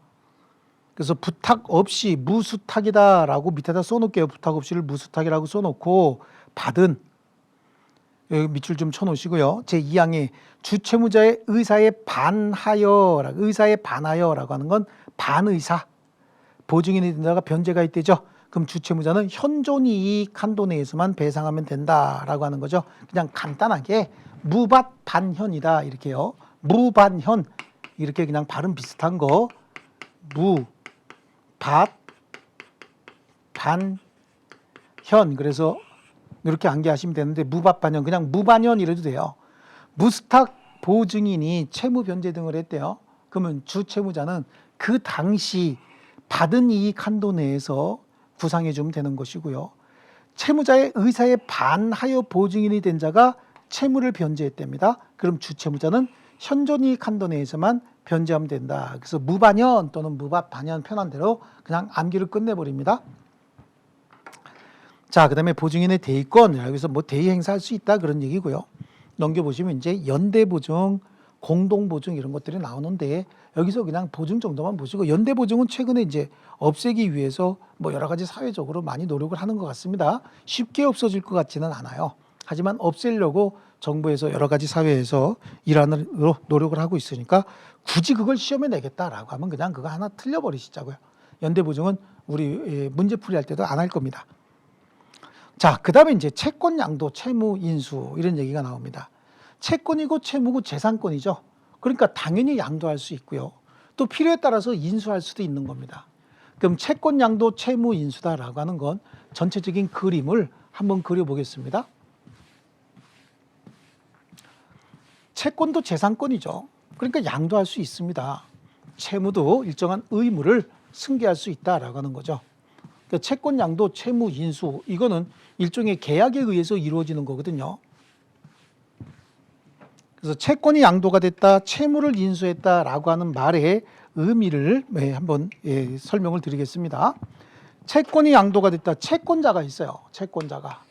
그래서 부탁 없이 무수탁이다라고 밑에다 써놓을게요. 부탁 없이를 무수탁이라고 써놓고 받은 여기 밑줄 좀 쳐놓으시고요. 제2항에 주채무자의 의사에 반하여라고 하는 건 반의사 보증인이 된다가 변제가 있대죠. 그럼 주채무자는 현존이익 한도 내에서만 배상하면 된다라고 하는 거죠. 그냥 간단하게 무밭 반현이다 이렇게요. 무반현 이렇게 그냥 발음 비슷한 거 무밭 반현 그래서 이렇게 암기하시면 되는데 무밭 반현 그냥 무반현 이래도 돼요. 무수탁 보증인이 채무 변제 등을 했대요. 그러면 주채무자는 그 당시 받은 이익 한도 내에서 구상해 주면 되는 것이고요. 채무자의 의사에 반하여 보증인이 된 자가 채무를 변제했답니다. 그럼 주채무자는 현존이익 한도 내에서만 변제하면 된다. 그래서 무반현 또는 무밭 반현 편한 대로 그냥 암기를 끝내버립니다. 자, 그 다음에 보증인의 대의권 여기서 뭐 대의 행사할 수 있다 그런 얘기고요. 넘겨보시면 이제 연대보증, 공동보증 이런 것들이 나오는데 여기서 그냥 보증 정도만 보시고 연대보증은 최근에 이제 없애기 위해서 뭐 여러 가지 사회적으로 많이 노력을 하는 것 같습니다. 쉽게 없어질 것 같지는 않아요. 하지만 없애려고 정부에서 여러 가지 사회에서 일하는 노력을 하고 있으니까 굳이 그걸 시험에 내겠다라고 하면 그냥 그거 하나 틀려버리시자고요. 연대보증은 우리 문제풀이 할 때도 안 할 겁니다. 자, 그 다음에 이제 채권 양도, 채무 인수 이런 얘기가 나옵니다. 채권이고 채무고 재산권이죠. 그러니까 당연히 양도할 수 있고요. 또 필요에 따라서 인수할 수도 있는 겁니다. 그럼 채권 양도, 채무 인수다라고 하는 건 전체적인 그림을 한번 그려보겠습니다. 채권도 재산권이죠. 그러니까 양도할 수 있습니다. 채무도 일정한 의무를 승계할 수 있다라고 하는 거죠. 그러니까 채권 양도, 채무 인수 이거는 일종의 계약에 의해서 이루어지는 거거든요. 그래서 채권이 양도가 됐다, 채무를 인수했다라고 하는 말의 의미를 한번 설명을 드리겠습니다. 채권이 양도가 됐다. 채권자가 있어요. 채권자가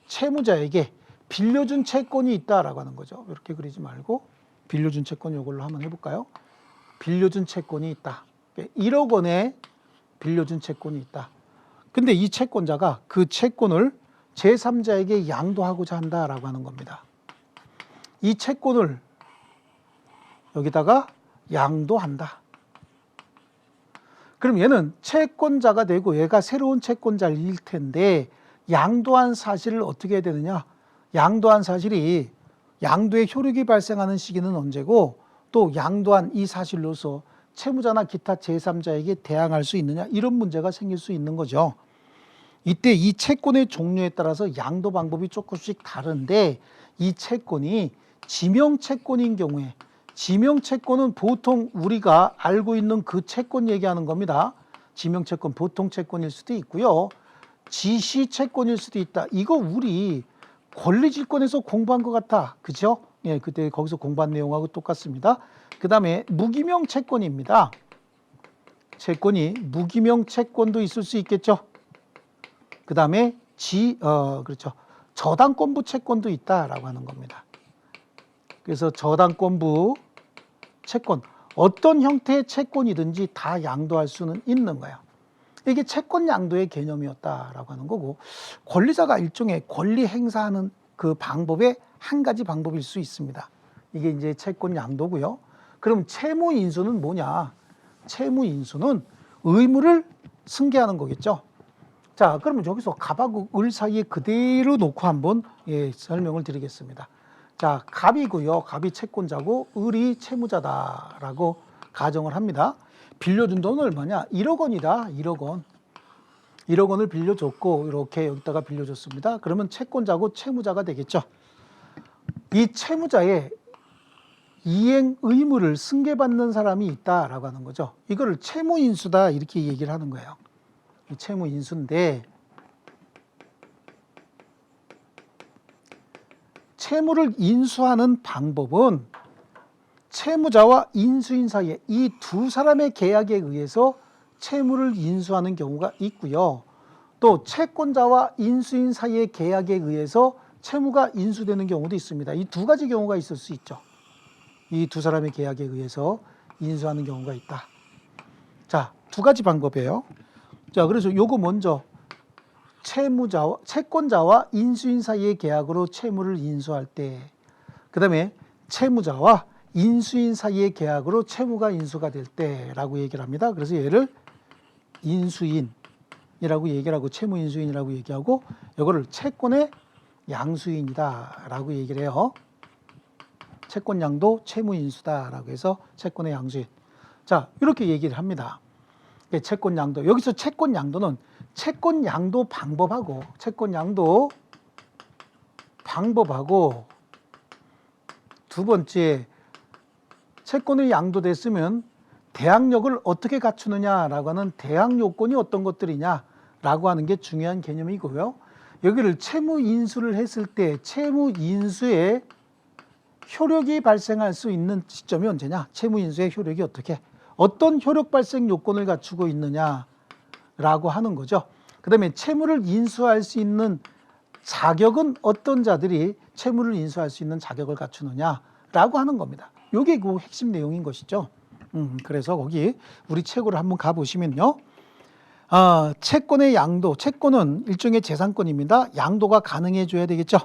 채무자에게 빌려준 채권이 있다라고 하는 거죠. 이렇게 그리지 말고 빌려준 채권 이걸로 한번 해볼까요? 빌려준 채권이 있다. 1억 원에 빌려준 채권이 있다. 근데 이 채권자가 그 채권을 제3자에게 양도하고자 한다라고 하는 겁니다. 이 채권을 여기다가 양도한다. 그럼 얘는 채권자가 되고 얘가 새로운 채권자일 텐데 양도한 사실을 어떻게 해야 되느냐? 양도한 사실이 양도의 효력이 발생하는 시기는 언제고 또 양도한 이 사실로서 채무자나 기타 제3자에게 대항할 수 있느냐 이런 문제가 생길 수 있는 거죠. 이때 이 채권의 종류에 따라서 양도 방법이 조금씩 다른데 이 채권이 지명채권인 경우에 지명채권은 보통 우리가 알고 있는 그 채권 얘기하는 겁니다. 지명채권 보통 채권일 수도 있고요. 지시채권일 수도 있다. 이거 우리 권리질권에서 공부한 것 같아. 그죠? 예, 그때 거기서 공부한 내용하고 똑같습니다. 그 다음에 무기명 채권입니다. 채권이 무기명 채권도 있을 수 있겠죠. 그 다음에 그렇죠. 저당권부 채권도 있다라고 하는 겁니다. 그래서 저당권부 채권, 어떤 형태의 채권이든지 다 양도할 수는 있는 거예요. 이게 채권 양도의 개념이었다라고 하는 거고, 권리자가 일종의 권리 행사하는 그 방법의 한 가지 방법일 수 있습니다. 이게 이제 채권 양도고요. 그럼 채무 인수는 뭐냐? 채무 인수는 의무를 승계하는 거겠죠. 자, 그러면 여기서 갑하고 을 사이에 그대로 놓고 한번 설명을 드리겠습니다. 자, 갑이고요. 갑이 채권자고 을이 채무자다라고 가정을 합니다. 빌려준 돈은 얼마냐? 1억 원이다. 1억 원. 1억 원을 빌려줬고 이렇게 여기다가 빌려줬습니다. 그러면 채권자고 채무자가 되겠죠. 이 채무자의 이행 의무를 승계받는 사람이 있다라고 하는 거죠. 이거를 채무인수다 이렇게 얘기를 하는 거예요. 이 채무인수인데, 채무를 인수하는 방법은 채무자와 인수인 사이에 이 두 사람의 계약에 의해서 채무를 인수하는 경우가 있고요. 또 채권자와 인수인 사이의 계약에 의해서 채무가 인수되는 경우도 있습니다. 이 두 가지 경우가 있을 수 있죠. 이 두 사람의 계약에 의해서 인수하는 경우가 있다. 자, 두 가지 방법이에요. 자, 그래서 요거 먼저 채권자와 인수인 사이의 계약으로 채무를 인수할 때, 그 다음에 채무자와 인수인 사이의 계약으로 채무가 인수가 될 때라고 얘기를 합니다. 그래서 얘를 인수인이라고 얘기를 하고 채무인수인이라고 얘기하고, 이거를 채권의 양수인이다라고 얘기를 해요. 채권 양도 채무인수다라고 해서 채권의 양수인. 자, 이렇게 얘기를 합니다. 채권 양도. 여기서 채권 양도는 채권 양도 방법하고 두 번째, 채권이 양도됐으면 대항력을 어떻게 갖추느냐라고 하는 대항 요건이 어떤 것들이냐라고 하는 게 중요한 개념이고요. 여기를 채무 인수를 했을 때 채무 인수의 효력이 발생할 수 있는 시점이 언제냐? 채무 인수의 효력이 어떤 효력 발생 요건을 갖추고 있느냐라고 하는 거죠. 그 다음에 채무를 인수할 수 있는 자격은 어떤 자들이 채무를 인수할 수 있는 자격을 갖추느냐라고 하는 겁니다. 이게 그 핵심 내용인 것이죠. 그래서 거기 우리 책으로 한번 가보시면요. 채권의 양도, 채권은 일종의 재산권입니다. 양도가 가능해져야 되겠죠.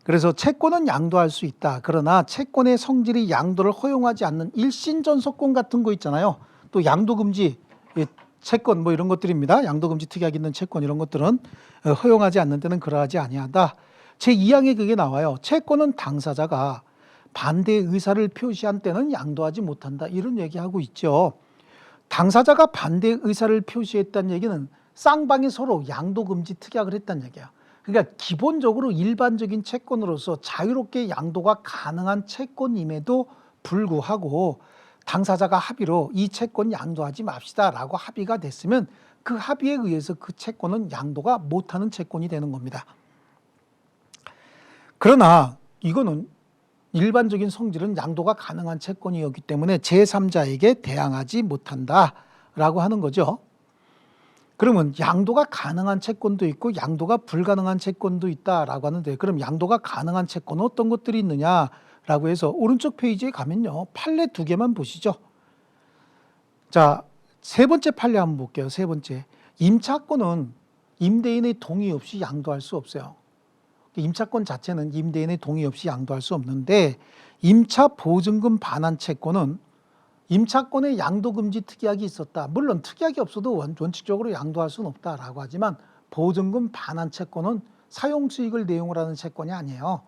그래서 채권은 양도할 수 있다. 그러나 채권의 성질이 양도를 허용하지 않는 일신전속권 같은 거 있잖아요. 또 양도금지 채권 뭐 이런 것들입니다. 양도금지 특약이 있는 채권 이런 것들은 허용하지 않는 데는 그러하지 아니하다. 제2항에 그게 나와요. 채권은 당사자가 반대 의사를 표시한 때는 양도하지 못한다. 이런 얘기하고 있죠. 당사자가 반대 의사를 표시했다는 얘기는 쌍방이 서로 양도금지 특약을 했다는 얘기야. 그러니까 기본적으로 일반적인 채권으로서 자유롭게 양도가 가능한 채권임에도 불구하고 당사자가 합의로 이 채권 양도하지 맙시다라고 합의가 됐으면 그 합의에 의해서 그 채권은 양도가 못하는 채권이 되는 겁니다. 그러나 이거는 일반적인 성질은 양도가 가능한 채권이었기 때문에 제3자에게 대항하지 못한다라고 하는 거죠. 그러면 양도가 가능한 채권도 있고 양도가 불가능한 채권도 있다라고 하는데, 그럼 양도가 가능한 채권은 어떤 것들이 있느냐라고 해서 오른쪽 페이지에 가면요. 판례 2개만 보시죠. 자, 세 번째 판례 한번 볼게요. 세 번째. 임차권은 임대인의 동의 없이 양도할 수 없어요. 임차권 자체는 임대인의 동의 없이 양도할 수 없는데, 임차 보증금 반환 채권은 임차권에 양도금지 특약이 있었다. 물론 특약이 없어도 원칙적으로 양도할 수는 없다라고 하지만 보증금 반환 채권은 사용수익을 내용으로 하는 채권이 아니에요.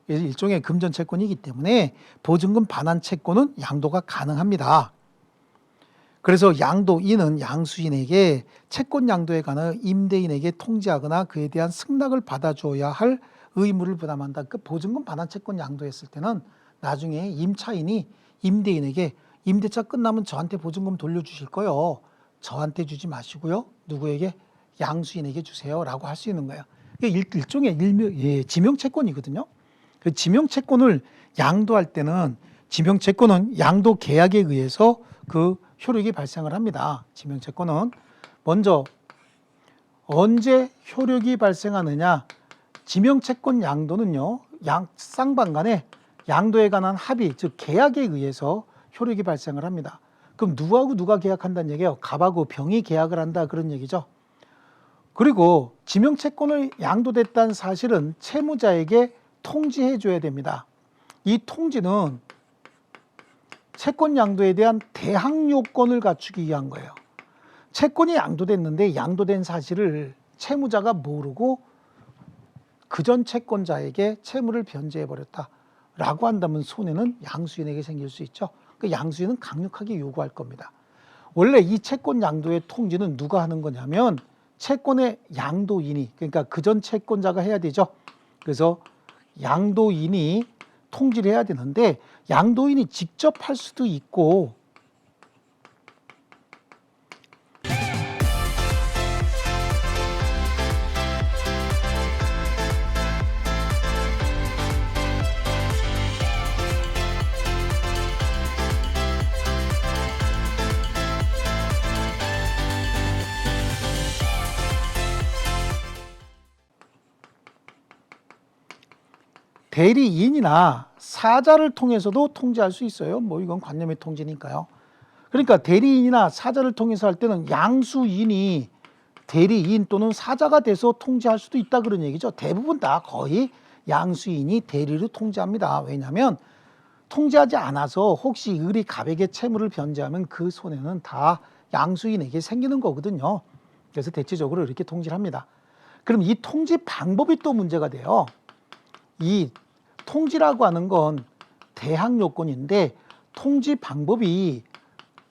일종의 금전 채권이기 때문에 보증금 반환 채권은 양도가 가능합니다. 그래서 양도인은 양수인에게 채권 양도에 관한 임대인에게 통지하거나 그에 대한 승낙을 받아줘야 할 의무를 부담한다. 그 보증금 반환 채권 양도했을 때는 나중에 임차인이 임대인에게 임대차 끝나면 저한테 보증금 돌려주실 거요. 저한테 주지 마시고요. 누구에게? 양수인에게 주세요. 라고 할 수 있는 거예요. 이게 일종의 지명채권이거든요. 그 지명채권을 양도할 때는 지명채권은 양도 계약에 의해서 그 효력이 발생을 합니다. 지명채권은 먼저 언제 효력이 발생하느냐? 지명채권 양도는요, 쌍방 간에 양도에 관한 합의, 즉 계약에 의해서 효력이 발생을 합니다. 그럼 누구하고 누가 계약한다는 얘기예요? 갑하고 병이 계약을 한다 그런 얘기죠. 그리고 지명채권을 양도됐다는 사실은 채무자에게 통지해 줘야 됩니다. 이 통지는 채권 양도에 대한 대항 요건을 갖추기 위한 거예요. 채권이 양도됐는데 양도된 사실을 채무자가 모르고 그전 채권자에게 채무를 변제해 버렸다라고 한다면 손해는 양수인에게 생길 수 있죠. 그 양수인은 강력하게 요구할 겁니다. 원래 이 채권 양도의 통지는 누가 하는 거냐면 채권의 양도인이, 그러니까 그전 채권자가 해야 되죠. 그래서 양도인이 통지를 해야 되는데 양도인이 직접 할 수도 있고 대리인이나 사자를 통해서도 통지할 수 있어요. 뭐 이건 관념의 통지니까요. 그러니까 대리인이나 사자를 통해서 할 때는 양수인이 대리인 또는 사자가 돼서 통지할 수도 있다 그런 얘기죠. 대부분 다 거의 양수인이 대리로 통지합니다. 왜냐하면 통지하지 않아서 혹시 을이 갑에게 채무를 변제하면 그 손해는 다 양수인에게 생기는 거거든요. 그래서 대체적으로 이렇게 통지를 합니다. 그럼 이 통지 방법이 또 문제가 돼요. 이 통지라고 하는 건 대항 요건인데 통지 방법이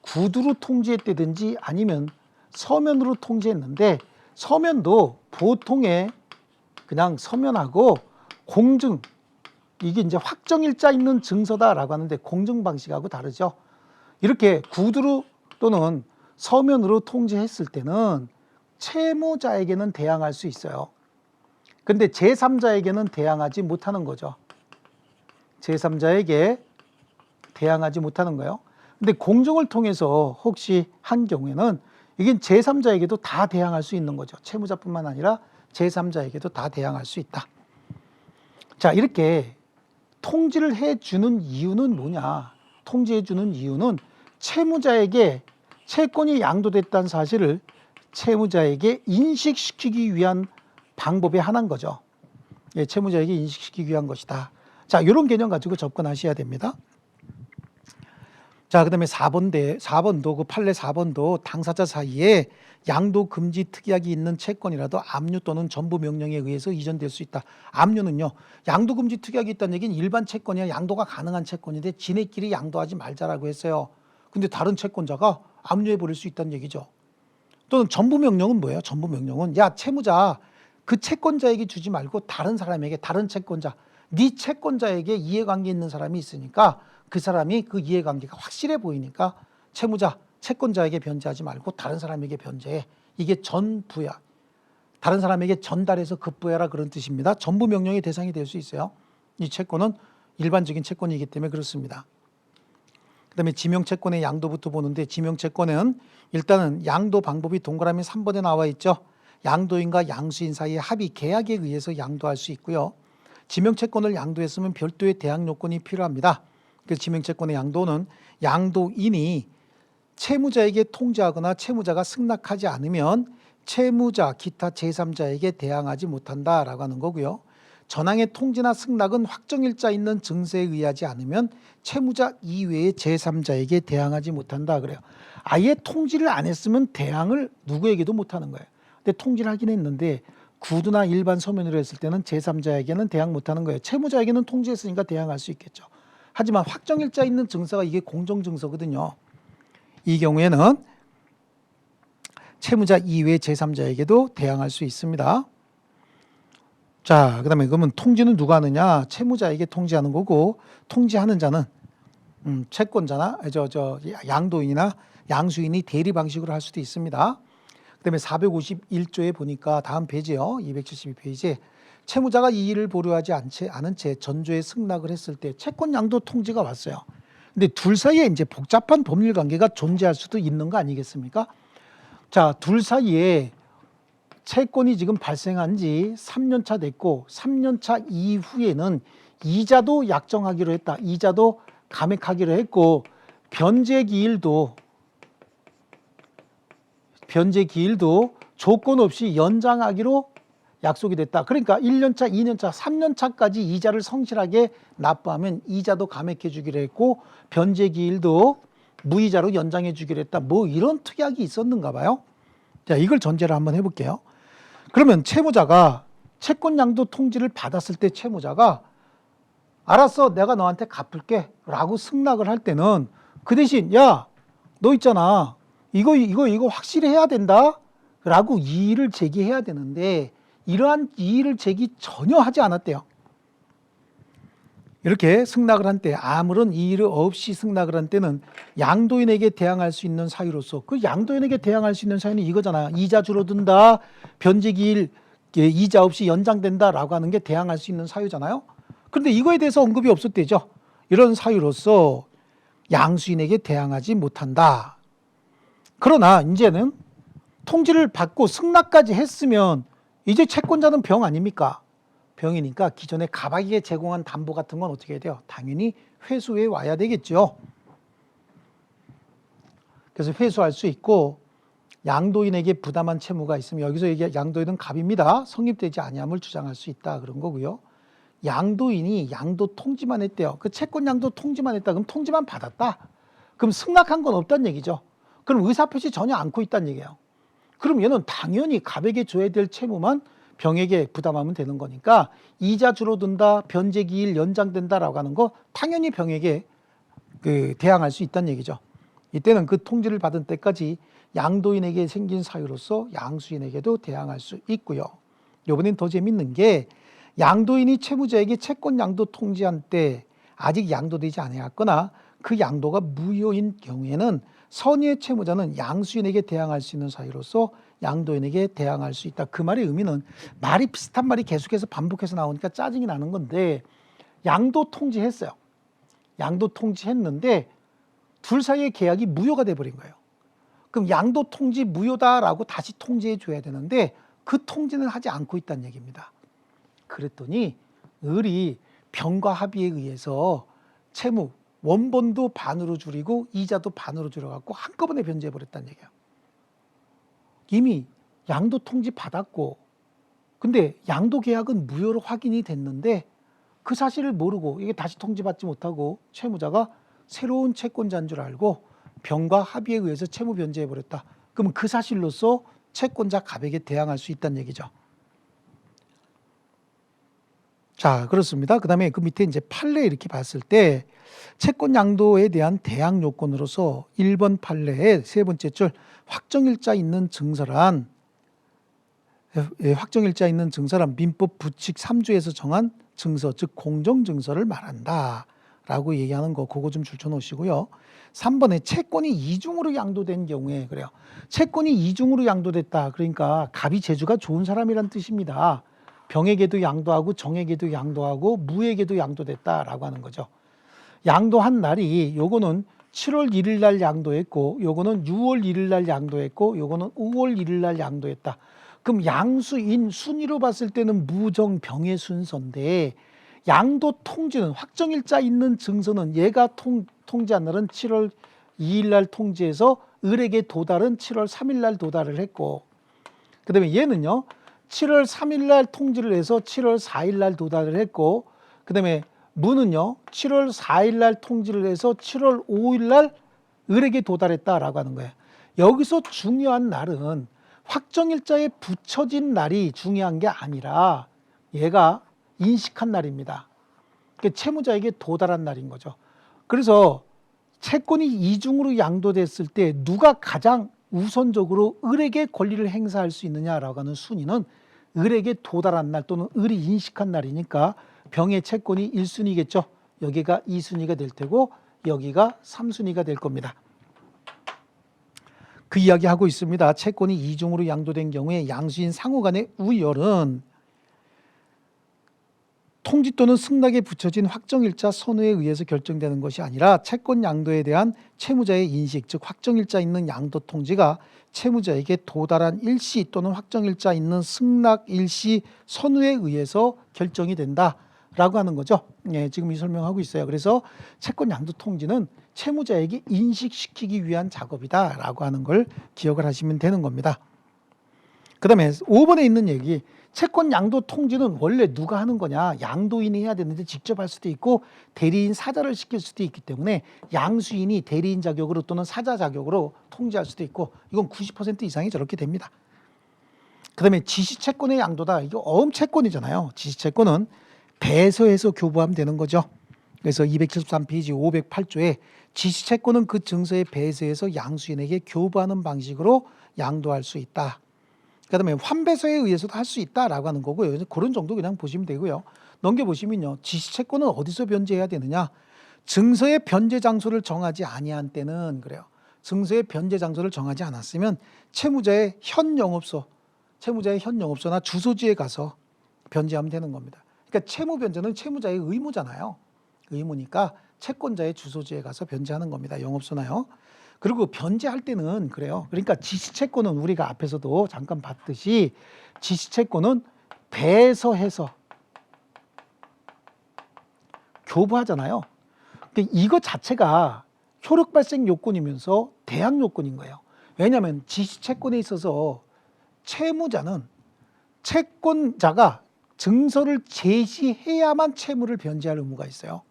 구두로 통지했다든지 아니면 서면으로 통지했는데 서면도 보통의 그냥 서면하고 공증, 이게 이제 확정일자 있는 증서다라고 하는데 공증 방식하고 다르죠. 이렇게 구두로 또는 서면으로 통지했을 때는 채무자에게는 대항할 수 있어요. 근데 제3자에게는 대항하지 못하는 거죠. 제3자에게 대항하지 못하는 거예요. 근데 공증을 통해서 혹시 한 경우에는 이게 제3자에게도 다 대항할 수 있는 거죠. 채무자뿐만 아니라 제3자에게도 다 대항할 수 있다. 자, 이렇게 통지를 해주는 이유는 뭐냐? 통지해주는 이유는 채무자에게 채권이 양도됐다는 사실을 채무자에게 인식시키기 위한 방법의 하나인 거죠. 예, 채무자에게 인식시키기 위한 것이다. 자, 이런 개념 가지고 접근하셔야 됩니다. 자, 그 다음에 4번도 그 판례 4번도 당사자 사이에 양도 금지 특약이 있는 채권이라도 압류 또는 전부 명령에 의해서 이전될 수 있다. 압류는요, 양도 금지 특약이 있다는 얘기는 일반 채권이야 양도가 가능한 채권인데 지네끼리 양도하지 말자라고 했어요. 근데 다른 채권자가 압류해 버릴 수 있다는 얘기죠. 또는 전부 명령은 뭐예요? 전부 명령은 야, 채무자 그 채권자에게 주지 말고 다른 사람에게, 다른 채권자, 네 채권자에게 이해관계 있는 사람이 있으니까 그 사람이 그 이해관계가 확실해 보이니까 채무자, 채권자에게 변제하지 말고 다른 사람에게 변제해. 이게 전부야. 다른 사람에게 전달해서 급부여라 그런 뜻입니다. 전부 명령의 대상이 될 수 있어요. 이 채권은 일반적인 채권이기 때문에 그렇습니다. 그 다음에 지명채권의 양도부터 보는데 지명채권은 일단은 양도 방법이 동그라미 3번에 나와 있죠. 양도인과 양수인 사이의 합의 계약에 의해서 양도할 수 있고요. 지명채권을 양도했으면 별도의 대항 요건이 필요합니다. 그 지명채권의 양도는 양도인이 채무자에게 통지하거나 채무자가 승낙하지 않으면 채무자, 기타 제3자에게 대항하지 못한다라고 하는 거고요. 전항의 통지나 승낙은 확정일자 있는 증서에 의하지 않으면 채무자 이외의 제3자에게 대항하지 못한다 그래요. 아예 통지를 안 했으면 대항을 누구에게도 못하는 거예요. 근데 통지를 하긴 했는데 구두나 일반 서면으로 했을 때는 제3자에게는 대항 못하는 거예요. 채무자에게는 통지했으니까 대항할 수 있겠죠. 하지만 확정일자 있는 증서가 이게 공정증서거든요. 이 경우에는 채무자 이외의 제3자에게도 대항할 수 있습니다. 자, 그 다음에 그러면 통지는 누가 하느냐? 채무자에게 통지하는 거고, 통지하는 자는 채권자나 양도인이나 양수인이 대리 방식으로 할 수도 있습니다. 그 다음에 451조에 보니까 다음 페이지요. 272페이지. 채무자가 이 일을 보류하지 않은 채 전조에 승낙을 했을 때 채권 양도 통지가 왔어요. 근데 둘 사이에 이제 복잡한 법률 관계가 존재할 수도 있는 거 아니겠습니까? 자, 둘 사이에 채권이 지금 발생한 지 3년 차 됐고 3년 차 이후에는 이자도 약정하기로 했다. 이자도 감액하기로 했고 변제 기일도 조건 없이 연장하기로 약속이 됐다. 그러니까 1년차, 2년차, 3년차까지 이자를 성실하게 납부하면 이자도 감액해 주기로 했고 변제 기일도 무이자로 연장해 주기로 했다. 뭐 이런 특약이 있었는가 봐요. 자, 이걸 전제로 한번 해볼게요. 그러면 채무자가 채권 양도 통지를 받았을 때 채무자가 알았어, 내가 너한테 갚을게 라고 승낙을 할 때는 그 대신 야, 너 있잖아, 이거 확실히 해야 된다 라고 이의를 제기해야 되는데 이러한 이의를 제기 전혀 하지 않았대요. 이렇게 승낙을 한 때, 아무런 이의 없이 승낙을 한 때는 양도인에게 대항할 수 있는 사유로서, 그 양도인에게 대항할 수 있는 사유는 이거잖아. 이자 줄어든다, 변제기일 이자 없이 연장된다 라고 하는 게 대항할 수 있는 사유잖아요. 그런데 이거에 대해서 언급이 없었대죠. 이런 사유로서 양수인에게 대항하지 못한다. 그러나 이제는 통지를 받고 승낙까지 했으면 이제 채권자는 병 아닙니까? 병이니까 기존에 가박이에 제공한 담보 같은 건 어떻게 해야 돼요? 당연히 회수해 와야 되겠죠. 그래서 회수할 수 있고 양도인에게 부담한 채무가 있으면 여기서 양도인은 갑입니다. 성립되지 아니함을 주장할 수 있다 그런 거고요. 양도인이 양도 통지만 했대요. 그 채권 양도 통지만 했다. 그럼 통지만 받았다. 그럼 승낙한 건 없다는 얘기죠. 그럼 의사표시 전혀 않고 있다는 얘기예요. 그럼 얘는 당연히 갑에게 줘야 될 채무만 병에게 부담하면 되는 거니까 이자 줄어든다, 변제기일 연장된다라고 하는 거 당연히 병에게 대항할 수 있다는 얘기죠. 이때는 그 통지를 받은 때까지 양도인에게 생긴 사유로서 양수인에게도 대항할 수 있고요. 이번엔 더 재밌는 게 양도인이 채무자에게 채권 양도 통지한 때 아직 양도되지 아니었거나 그 양도가 무효인 경우에는 선의의 채무자는 양수인에게 대항할 수 있는 사유로서 양도인에게 대항할 수 있다. 그 말의 의미는 말이 비슷한 말이 계속해서 반복해서 나오니까 짜증이 나는 건데 양도 통지했어요. 양도 통지했는데 둘 사이의 계약이 무효가 돼버린 거예요. 그럼 양도 통지 무효다라고 다시 통지해 줘야 되는데 그 통지는 하지 않고 있다는 얘기입니다. 그랬더니 을이 병과 합의에 의해서 채무 원본도 반으로 줄이고 이자도 반으로 줄여갖고 한꺼번에 변제해버렸다는 얘기예요. 이미 양도 통지 받았고 근데 양도 계약은 무효로 확인이 됐는데 그 사실을 모르고 이게 다시 통지받지 못하고 채무자가 새로운 채권자인 줄 알고 병과 합의에 의해서 채무 변제해버렸다. 그러면 그 사실로서 채권자 갑에게 대항할 수 있다는 얘기죠. 자, 그렇습니다. 그 다음에 그 밑에 이제 판례 이렇게 봤을 때 채권 양도에 대한 대항 요건으로서 1번 판례의 세 번째 줄 확정일자 있는 증서란 민법 부칙 3조에서 정한 증서, 즉 공정증서를 말한다 라고 얘기하는 거 그거 좀 줄쳐놓으시고요. 3번에 채권이 이중으로 양도된 경우에 그래요. 채권이 이중으로 양도됐다. 그러니까 갑이 재주가 좋은 사람이란 뜻입니다. 병에게도 양도하고 정에게도 양도하고 무에게도 양도됐다라고 하는 거죠. 양도한 날이 요거는 7월 1일 날 양도했고 요거는 6월 1일 날 양도했고 요거는 5월 1일 날 양도했다. 그럼 양수인 순위로 봤을 때는 무정 병의 순서인데 양도 통지는 확정일자 있는 증서는 얘가 통지한 날은 7월 2일 날 통지해서 을에게 도달은 7월 3일 날 도달을 했고 그 다음에 얘는요 7월 3일 날 통지를 해서 7월 4일 날 도달을 했고 그 다음에 무는요 7월 4일 날 통지를 해서 7월 5일 날 을에게 도달했다라고 하는 거예요. 여기서 중요한 날은 확정일자에 붙여진 날이 중요한 게 아니라 얘가 인식한 날입니다. 그러니까 채무자에게 도달한 날인 거죠. 그래서 채권이 이중으로 양도됐을 때 누가 가장 우선적으로 을에게 권리를 행사할 수 있느냐라고 하는 순위는 을에게 도달한 날 또는 을이 인식한 날이니까 병의 채권이 1순위겠죠. 여기가 2순위가 될 테고 여기가 3순위가 될 겁니다. 그 이야기 하고 있습니다. 채권이 이중으로 양도된 경우에 양수인 상호 간의 우열은 통지 또는 승낙에 붙여진 확정일자 선호에 의해서 결정되는 것이 아니라 채권 양도에 대한 채무자의 인식, 즉 확정일자 있는 양도 통지가 채무자에게 도달한 일시 또는 확정일자 있는 승낙 일시 선호에 의해서 결정이 된다라고 라고 하는 거죠. 예, 지금 이 설명하고 있어요. 그래서 채권 양도 통지는 채무자에게 인식시키기 위한 작업이다라고 하는 걸 기억을 하시면 되는 겁니다. 그 다음에 5번에 있는 얘기, 채권 양도 통지는 원래 누가 하는 거냐, 양도인이 해야 되는데 직접 할 수도 있고 대리인 사자를 시킬 수도 있기 때문에 양수인이 대리인 자격으로 또는 사자 자격으로 통지할 수도 있고, 이건 90% 이상이 저렇게 됩니다. 그 다음에 지시채권의 양도다. 이거 어음채권이잖아요. 지시채권은 배서해서 교부하면 되는 거죠. 그래서 273페이지 508조에 지시채권은 그 증서에 배서해서 양수인에게 교부하는 방식으로 양도할 수 있다. 그 다음에 환배서에 의해서도 할 수 있다라고 하는 거고요. 그런 정도 그냥 보시면 되고요. 넘겨보시면요. 지시채권은 어디서 변제해야 되느냐. 증서의 변제 장소를 정하지 아니한 때는 그래요. 증서의 변제 장소를 정하지 않았으면 채무자의 현 영업소나 주소지에 가서 변제하면 되는 겁니다. 그러니까 채무 변제는 채무자의 의무잖아요. 의무니까 채권자의 주소지에 가서 변제하는 겁니다. 영업소나요. 그리고 변제할 때는 그래요. 그러니까 지시채권은 우리가 앞에서도 잠깐 봤듯이 지시채권은 배서해서 교부하잖아요. 그러니까 이거 자체가 효력 발생 요건이면서 대항 요건인 거예요. 왜냐하면 지시채권에 있어서 채무자는 채권자가 증서를 제시해야만 채무를 변제할 의무가 있어요.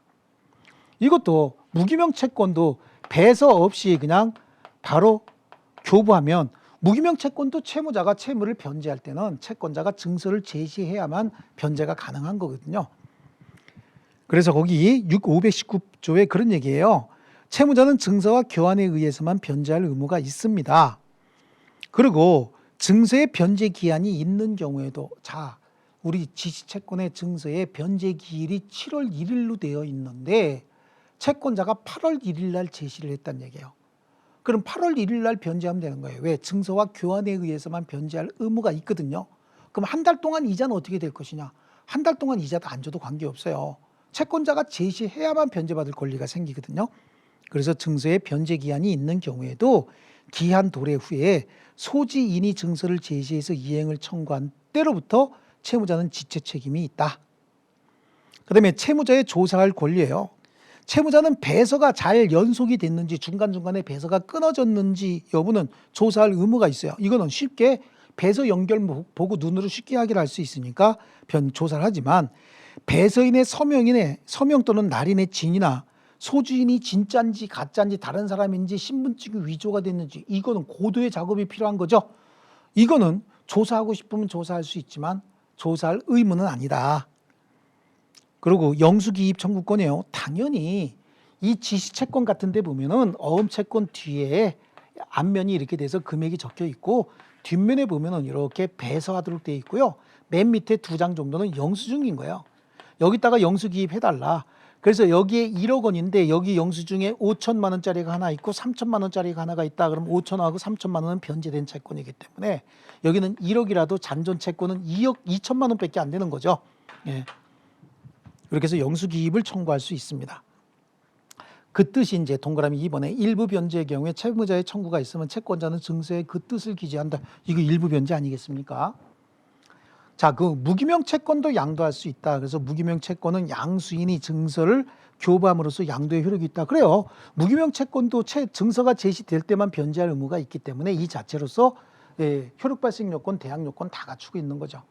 이것도 무기명 채권도 배서 없이 그냥 바로 교부하면, 무기명 채권도 채무자가 채무를 변제할 때는 채권자가 증서를 제시해야만 변제가 가능한 거거든요. 그래서 거기 519조에 그런 얘기예요. 채무자는 증서와 교환에 의해서만 변제할 의무가 있습니다. 그리고 증서의 변제 기한이 있는 경우에도, 자, 우리 지시채권의 증서에 변제 기일이 7월 1일로 되어 있는데 채권자가 8월 1일 날 제시를 했다는 얘기예요. 그럼 8월 1일 날 변제하면 되는 거예요. 왜? 증서와 교환에 의해서만 변제할 의무가 있거든요. 그럼 한 달 동안 이자는 어떻게 될 것이냐? 한 달 동안 이자도 안 줘도 관계없어요. 채권자가 제시해야만 변제받을 권리가 생기거든요. 그래서 증서에 변제 기한이 있는 경우에도 기한 도래 후에 소지인이 증서를 제시해서 이행을 청구한 때로부터 채무자는 지체 책임이 있다. 그 다음에 채무자의 조사할 권리예요. 채무자는 배서가 잘 연속이 됐는지 중간중간에 배서가 끊어졌는지 여부는 조사할 의무가 있어요. 이거는 쉽게 배서 연결 보고 눈으로 쉽게 확인할 수 있으니까 조사를 하지만, 배서인의 서명 또는 날인의 진이나 소주인이 진짜인지 가짜인지 다른 사람인지 신분증이 위조가 됐는지, 이거는 고도의 작업이 필요한 거죠. 이거는 조사하고 싶으면 조사할 수 있지만 조사할 의무는 아니다. 그리고 영수기입 청구권이에요. 당연히 이 지시채권 같은 데 보면은 어음채권 뒤에 앞면이 이렇게 돼서 금액이 적혀 있고 뒷면에 보면은 이렇게 배서하도록 되어 있고요. 맨 밑에 2장 정도는 영수증인 거예요. 여기다가 영수기입 해달라. 그래서 여기에 1억 원인데 여기 영수증에 5천만 원짜리가 하나 있고 3천만 원짜리가 하나가 있다. 그럼 5천하고 3천만 원은 변제된 채권이기 때문에 여기는 1억이라도 잔존 채권은 2억 2천만 원밖에 안 되는 거죠. 예. 그렇게 해서 영수기입을 청구할 수 있습니다. 그 뜻이 이제 동그라미 2번에 일부 변제의 경우에 채무자의 청구가 있으면 채권자는 증서에 그 뜻을 기재한다. 이거 일부 변제 아니겠습니까? 자, 그 무기명 채권도 양도할 수 있다. 그래서 무기명 채권은 양수인이 증서를 교부함으로써 양도의 효력이 있다. 그래요. 무기명 채권도 증서가 제시될 때만 변제할 의무가 있기 때문에 이 자체로서 효력 발생 요건, 대항 요건 다 갖추고 있는 거죠.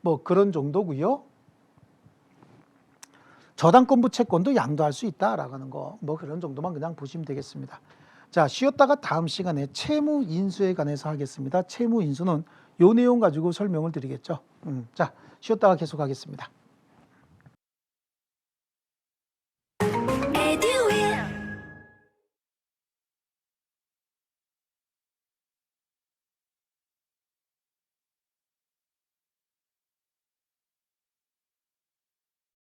뭐 그런 정도고요. 저당권부 채권도 양도할 수 있다라고 하는 거, 뭐 그런 정도만 그냥 보시면 되겠습니다. 자, 쉬었다가 다음 시간에 채무 인수에 관해서 하겠습니다. 채무 인수는 요 내용 가지고 설명을 드리겠죠. 자, 쉬었다가 계속하겠습니다.